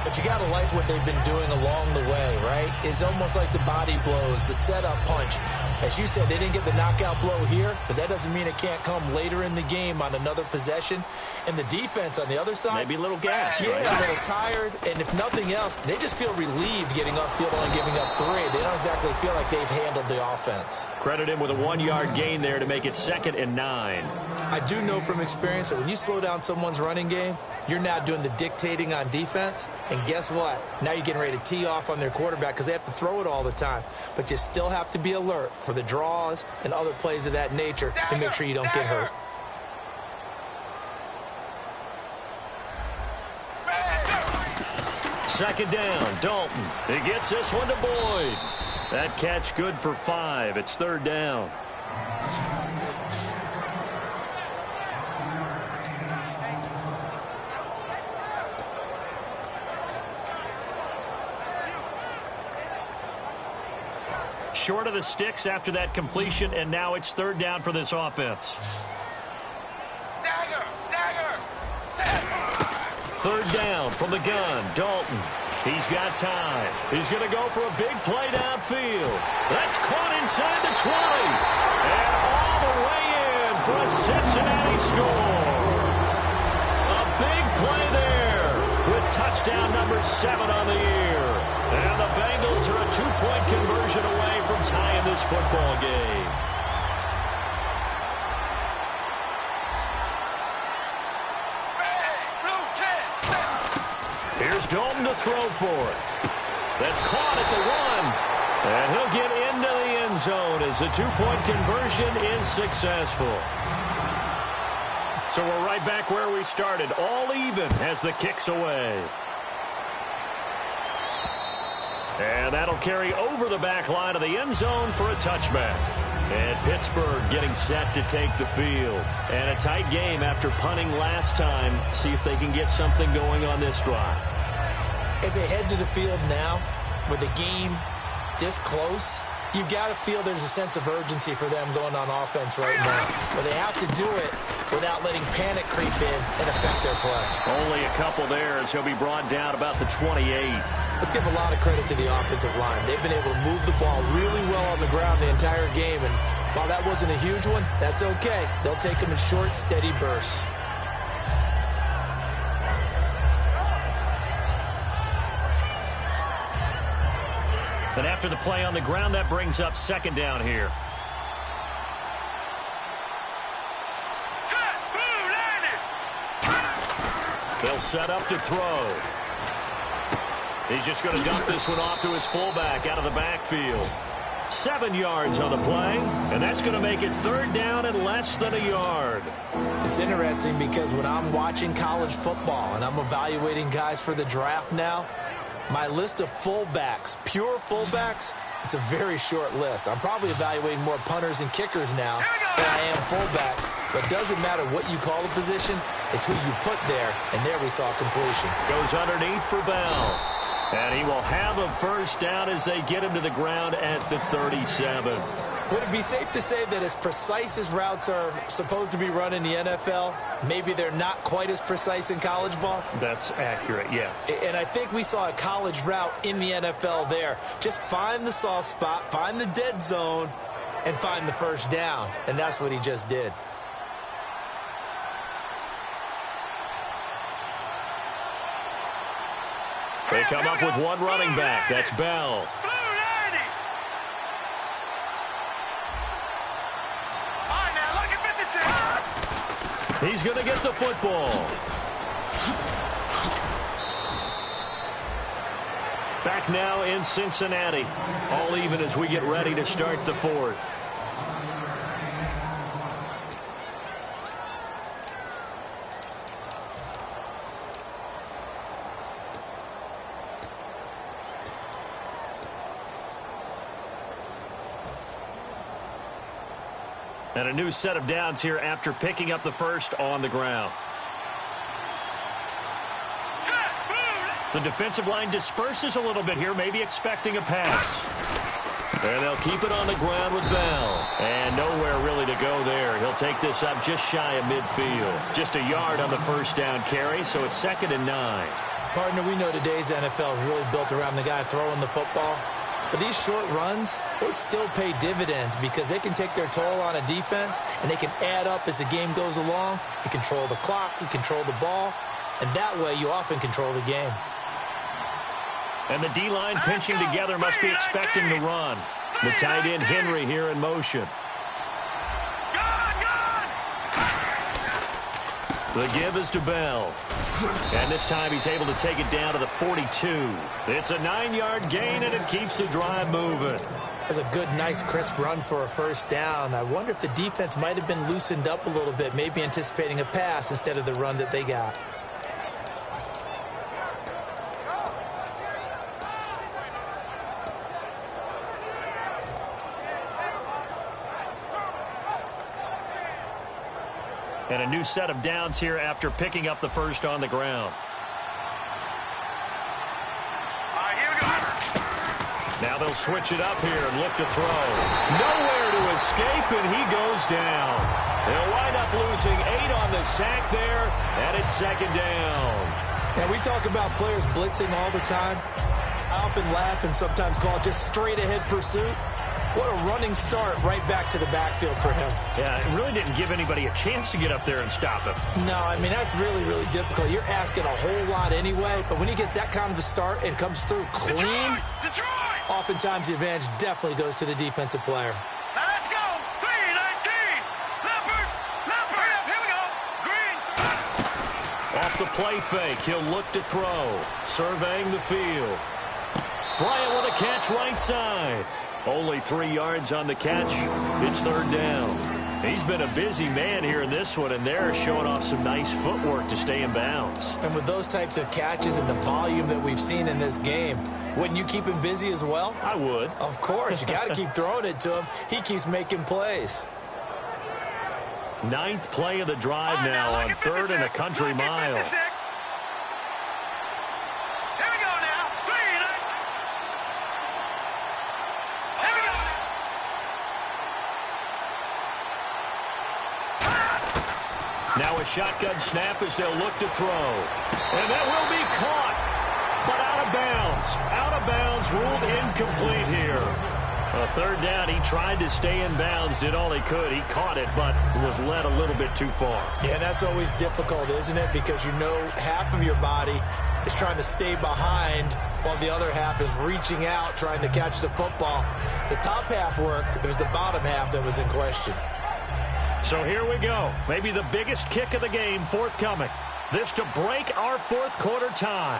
But you got to like what they've been doing along the way, right? It's almost like the body blows, the setup punch. As you said, they didn't get the knockout blow here, but that doesn't mean it can't come later in the game on another possession. And the defense on the other side, maybe a little gas, yeah, right? a little tired. And if nothing else, they just feel relieved getting upfield and giving up 3. They don't exactly feel like they've handled the offense. Credit him with a 1-yard gain there to make it 2nd and 9. I do know from experience that when you slow down someone's running game, you're now doing the dictating on defense. And guess what? Now you're getting ready to tee off on their quarterback because they have to throw it all the time. But you still have to be alert for the draws and other plays of that nature to make sure you don't get hurt. Second down, Dalton. He gets this one to Boyd. That catch good for 5. It's 3rd down. Short of the sticks after that completion, and now it's 3rd down for this offense. Third down from the gun, Dalton. He's got time. He's going to go for a big play downfield. That's caught inside the 20. And all the way in for a Cincinnati score. A big play there with touchdown number 7 on the year. And the Bengals are a 2-point conversion away from tying this football game. Here's Dalton to throw for it. That's caught at the 1. And he'll get into the end zone as the 2-point conversion is successful. So we're right back where we started. All even as the kick's away. And that'll carry over the back line of the end zone for a touchback. And Pittsburgh getting set to take the field. And a tight game after punting last time. See if they can get something going on this drive. As they head to the field now, with the game this close, you've got to feel there's a sense of urgency for them going on offense right now. But they have to do it without letting panic creep in and affect their play. Only a couple there as he'll be brought down about the 28. Let's give a lot of credit to the offensive line. They've been able to move the ball really well on the ground the entire game. And while that wasn't a huge one, that's okay. They'll take them in short, steady bursts. Then after the play on the ground, that brings up 2nd down here. They'll set up to throw. He's just going to dump this one off to his fullback out of the backfield. 7 yards on the play, and that's going to make it 3rd down and less than a yard. It's interesting because when I'm watching college football and I'm evaluating guys for the draft now, my list of fullbacks, pure fullbacks, it's a very short list. I'm probably evaluating more punters and kickers now than I am fullbacks. But it doesn't matter what you call the position, it's who you put there, and there we saw completion. Goes underneath for Bell. And he will have a 1st down as they get him to the ground at the 37. Would it be safe to say that as precise as routes are supposed to be run in the NFL, maybe they're not quite as precise in college ball? That's accurate, yeah. And I think we saw a college route in the NFL there. Just find the soft spot, find the dead zone, and find the 1st down. And that's what he just did. They come up with one running back. That's Bell. He's going to get the football. Back now in Cincinnati. All even as we get ready to start the 4th. And a new set of downs here after picking up the 1st on the ground. The defensive line disperses a little bit here, maybe expecting a pass. And they'll keep it on the ground with Bell. And nowhere really to go there. He'll take this up just shy of midfield. Just a yard on the 1st down carry, so it's 2nd and 9. Partner, we know today's NFL is really built around the guy throwing the football. But these short runs, they still pay dividends because they can take their toll on a defense, and they can add up as the game goes along. You control the clock, you control the ball, and that way you often control the game. And the D-line pinching together must be expecting the run. The tight end Henry here in motion. The give is to Bell. And this time he's able to take it down to the 42. It's a 9-yard gain, and it keeps the drive moving. That's a good, nice, crisp run for a first down. I wonder if the defense might have been loosened up a little bit, maybe anticipating a pass instead of the run that they got. And a new set of downs here after picking up the first on the ground. Now they'll switch it up here and look to throw. Nowhere to escape, and he goes down. They'll wind up losing 8 on the sack there, and it's second down. And we talk about players blitzing all the time. I often laugh and sometimes call it just straight-ahead pursuit. What a running start right back to the backfield for him. Yeah, it really didn't give anybody a chance to get up there and stop him. No, I mean, that's really, really difficult. You're asking a whole lot anyway, but when he gets that kind of a start and comes through clean, oftentimes the advantage definitely goes to the defensive player. Now let's go. 3-19. Leopard. Here we go. Green. Off the play fake, he'll look to throw. Surveying the field. Bryant with a catch right side. Only 3 yards on the catch. It's third down. He's been a busy man here in this one, and they're showing off some nice footwork to stay in bounds. And with those types of catches and the volume that we've seen in this game, wouldn't you keep him busy as well? I would. Of course. You got to keep throwing it to him. He keeps making plays. 9th play of the drive now on 3rd and a country mile. Now a shotgun snap as they'll look to throw. And that will be caught, but out of bounds. Out of bounds, ruled incomplete here. A third down, he tried to stay in bounds, did all he could. He caught it, but was led a little bit too far. Yeah, that's always difficult, isn't it? Because you know half of your body is trying to stay behind while the other half is reaching out, trying to catch the football. The top half worked. It was the bottom half that was in question. So here we go. Maybe the biggest kick of the game forthcoming. This to break our fourth quarter tie.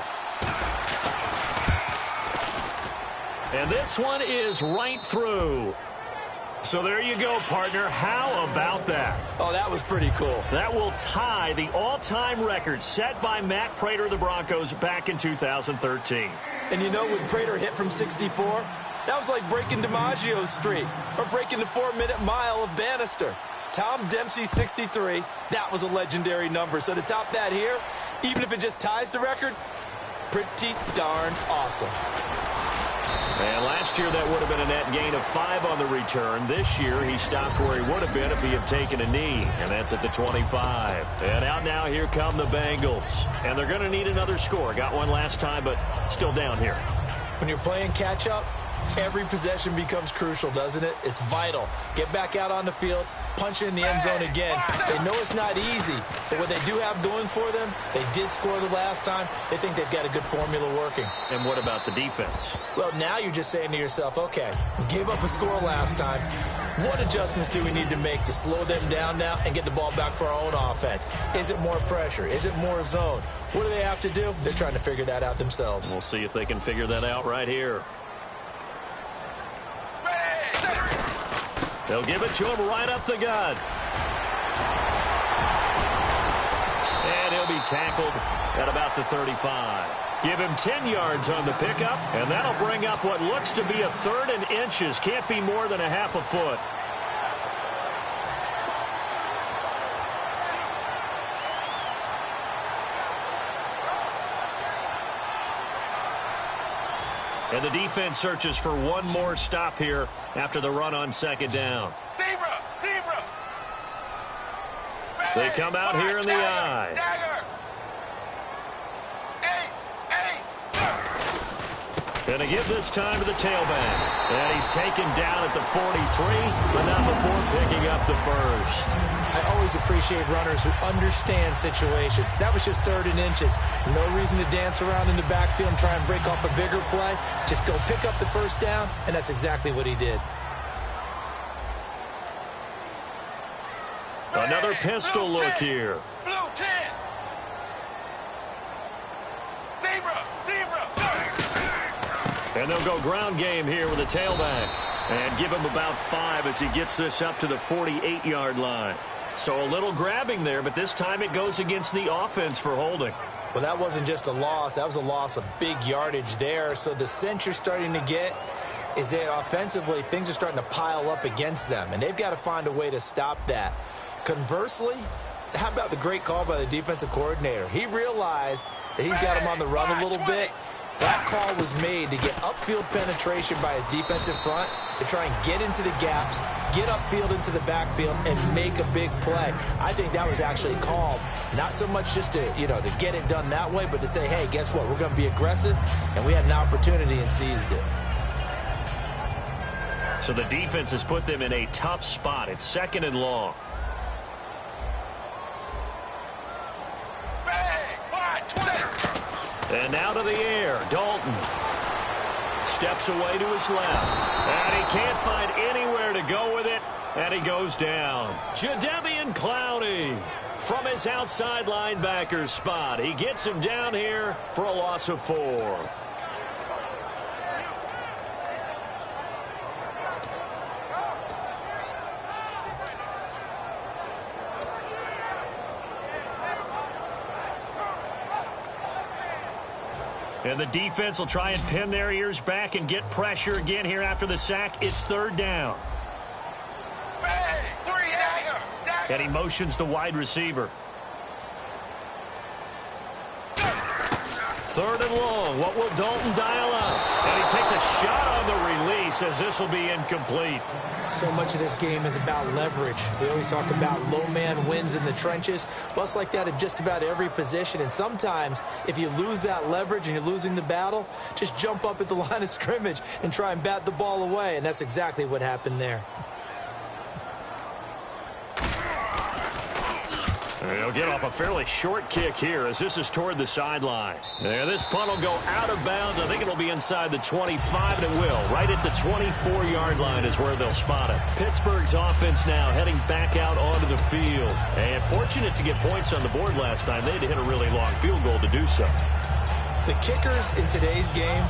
And this one is right through. So there you go, partner. How about that? Oh, that was pretty cool. That will tie the all-time record set by Matt Prater of the Broncos back in 2013. And you know, when Prater hit from 64, that was like breaking DiMaggio's streak or breaking the 4-minute mile of Bannister. Tom Dempsey, 63. That was a legendary number. So to top that here, even if it just ties the record, pretty darn awesome. And last year that would have been a net gain of 5 on the return. This year he stopped where he would have been if he had taken a knee, and that's at the 25. And out now, here come the Bengals. And they're going to need another score. Got one last time, but still down here. When you're playing catch-up, every possession becomes crucial, doesn't it? It's vital. Get back out on the field, punch it in the end zone again. They know it's not easy, but what they do have going for them, they did score the last time. They think they've got a good formula working. And what about the defense? Well, now you're just saying to yourself, okay, we gave up a score last time. What adjustments do we need to make to slow them down now and get the ball back for our own offense? Is it more pressure? Is it more zone? What do they have to do? They're trying to figure that out themselves. We'll see if they can figure that out right here. They'll give it to him right up the gut. And he'll be tackled at about the 35. Give him 10 yards on the pickup, and that'll bring up what looks to be a 3rd and inches. Can't be more than a half a foot. And the defense searches for one more stop here after the run on second down. Zebra. They come out here in the eye. Dagger. And they give this time to the tailback. And he's taken down at the 43, but not before picking up the first. I always appreciate runners who understand situations. That was just 3rd and inches. No reason to dance around in the backfield and try and break off a bigger play. Just go pick up the first down, and that's exactly what he did. Another pistol look here. Blue 10. Zebra. And they'll go ground game here with a tailback. And give him about 5 as he gets this up to the 48-yard line. So a little grabbing there, but this time it goes against the offense for holding. Well, that wasn't just a loss. That was a loss of big yardage there. So the sense you're starting to get is that offensively things are starting to pile up against them, and they've got to find a way to stop that. Conversely, how about the great call by the defensive coordinator? He realized that he's got him on the run a little bit. That call was made to get upfield penetration by his defensive front to try and get into the gaps, get upfield into the backfield, and make a big play. I think that was actually called, not so much just to, to get it done that way, but to say, hey, guess what? We're going to be aggressive, and we had an opportunity and seized it. So the defense has put them in a tough spot. It's 2nd and long. And now to the air, Dalton. Steps away to his left. And he can't find anywhere to go with it. And he goes down. Jadeveon Clowney from his outside linebacker spot. He gets him down here for a loss of 4. And the defense will try and pin their ears back and get pressure again here after the sack. It's 3rd down. And he motions the wide receiver. 3rd and long. What will Dalton dial up? And he takes a shot on the release as this will be incomplete. So much of this game is about leverage. We always talk about low man wins in the trenches. Well, it's like that in just about every position. And sometimes, if you lose that leverage and you're losing the battle, just jump up at the line of scrimmage and try and bat the ball away. And that's exactly what happened there. He'll get off a fairly short kick here as this is toward the sideline. And this punt will go out of bounds. I think it'll be inside the 25, and it will. Right at the 24-yard line is where they'll spot it. Pittsburgh's offense now heading back out onto the field. And fortunate to get points on the board last time. They had to hit a really long field goal to do so. The kickers in today's game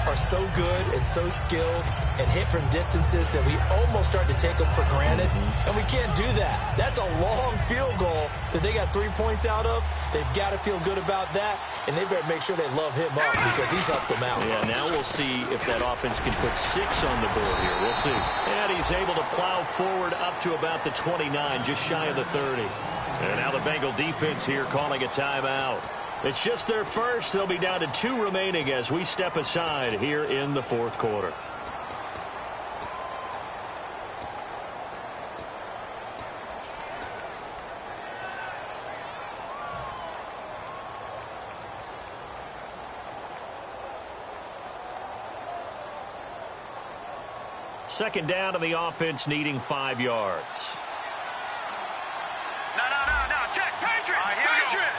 are so good and so skilled and hit from distances that we almost start to take them for granted. And we can't do that. That's a long field goal that they got 3 points out of. They've got to feel good about that, and they better make sure they love him up because he's helped them out. Yeah, now we'll see if that offense can put 6 on the board here. We'll see. And he's able to plow forward up to about the 29, just shy of the 30. And now the Bengal defense here calling a timeout. It's just their first. They'll be down to 2 remaining as we step aside here in the 4th quarter. Second down to the offense needing 5 yards. No. Check. Patriot.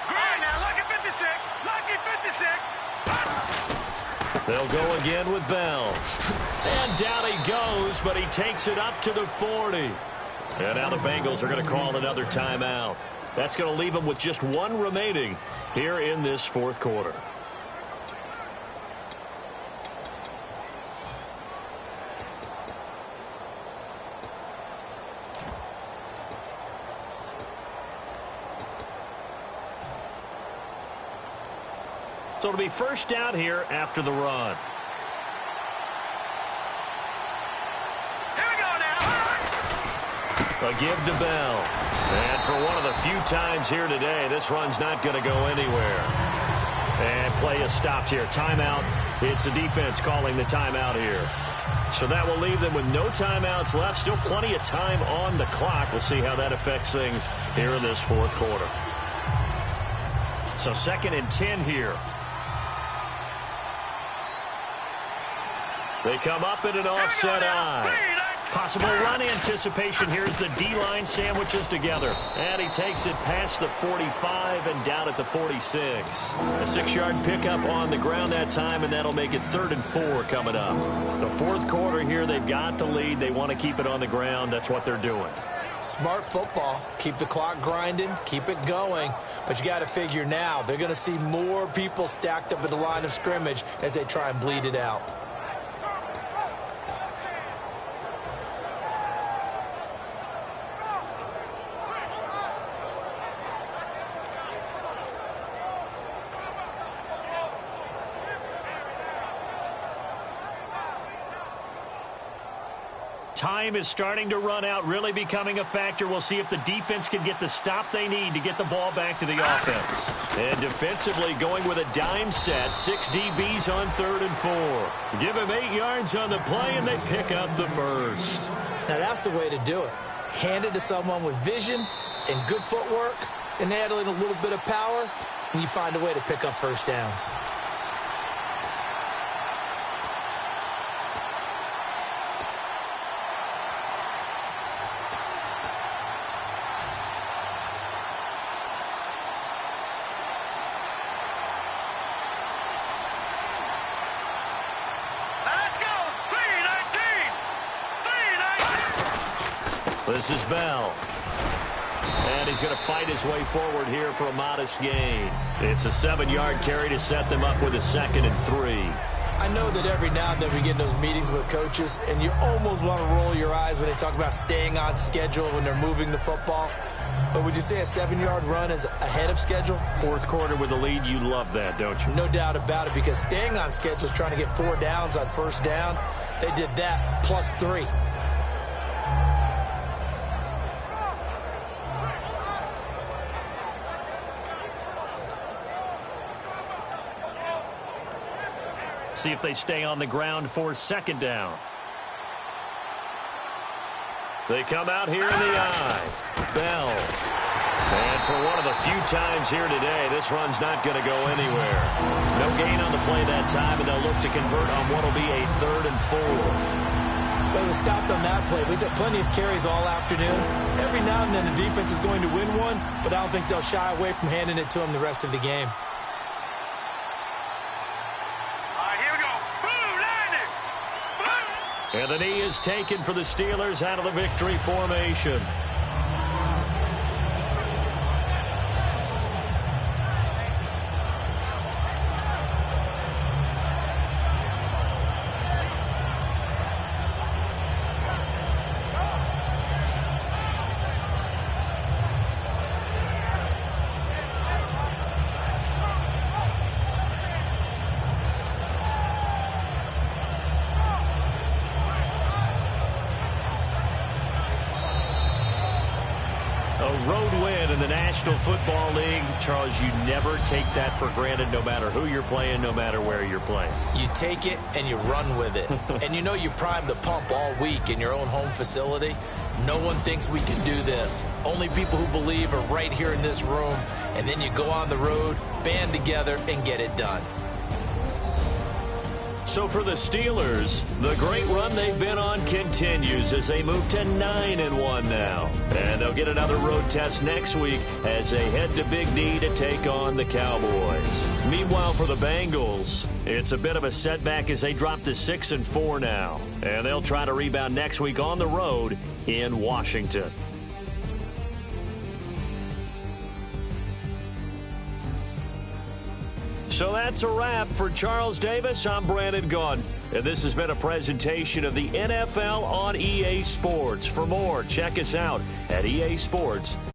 Green. Now, lucky 56. Lucky 56. They'll go again with Bell. And down he goes, but he takes it up to the 40. And now the Bengals are going to call another timeout. That's going to leave them with just 1 remaining here in this 4th quarter. So it'll be first down here after the run. Here we go now. A give to Bell. And for one of the few times here today, this run's not going to go anywhere. And play is stopped here. Timeout. It's the defense calling the timeout here. So that will leave them with no timeouts left. Still plenty of time on the clock. We'll see how that affects things here in this 4th quarter. So 2nd and 10 here. They come up in an offset eye. Possible run anticipation. Here's the D-line sandwiches together. And he takes it past the 45 and down at the 46. A 6-yard pickup on the ground that time, and that'll make it 3rd and 4 coming up. The fourth quarter here, they've got the lead. They want to keep it on the ground. That's what they're doing. Smart football. Keep the clock grinding. Keep it going. But you got to figure now, they're going to see more people stacked up at the line of scrimmage as they try and bleed it out. Time is starting to run out, really becoming a factor. We'll see if the defense can get the stop they need to get the ball back to the offense. And defensively going with a dime set, 6 DBs on 3rd and 4. Give him 8 yards on the play, and they pick up the first. Now that's the way to do it. Hand it to someone with vision and good footwork, and add in a little bit of power, and you find a way to pick up first downs. This is Bell. And he's going to fight his way forward here for a modest gain. It's a 7-yard carry to set them up with a 2nd and 3. I know that every now and then we get in those meetings with coaches, and you almost want to roll your eyes when they talk about staying on schedule when they're moving the football. But would you say a 7-yard run is ahead of schedule? Fourth quarter with the lead, you love that, don't you? No doubt about it, because staying on schedule is trying to get 4 downs on first down. They did that plus 3. See if they stay on the ground for 2nd down. They come out here in the eye. Bell. And for one of the few times here today, this run's not going to go anywhere. No gain on the play that time, and they'll look to convert on what will be a 3rd and 4. But it was stopped on that play. We've had plenty of carries all afternoon. Every now and then the defense is going to win one, but I don't think they'll shy away from handing it to them the rest of the game. And the knee is taken for the Steelers out of the victory formation. National Football League, Charles, you never take that for granted no matter who you're playing, no matter where you're playing. You take it and you run with it. And you know you primed the pump all week in your own home facility. No one thinks we can do this. Only people who believe are right here in this room. And then you go on the road, band together, and get it done. So for the Steelers, the great run they've been on continues as they move to 9-1 now. And they'll get another road test next week as they head to Big D to take on the Cowboys. Meanwhile, for the Bengals, it's a bit of a setback as they drop to 6-4 now. And they'll try to rebound next week on the road in Washington. So that's a wrap. For Charles Davis, I'm Brandon Gunn. And this has been a presentation of the NFL on EA Sports. For more, check us out at easports.com.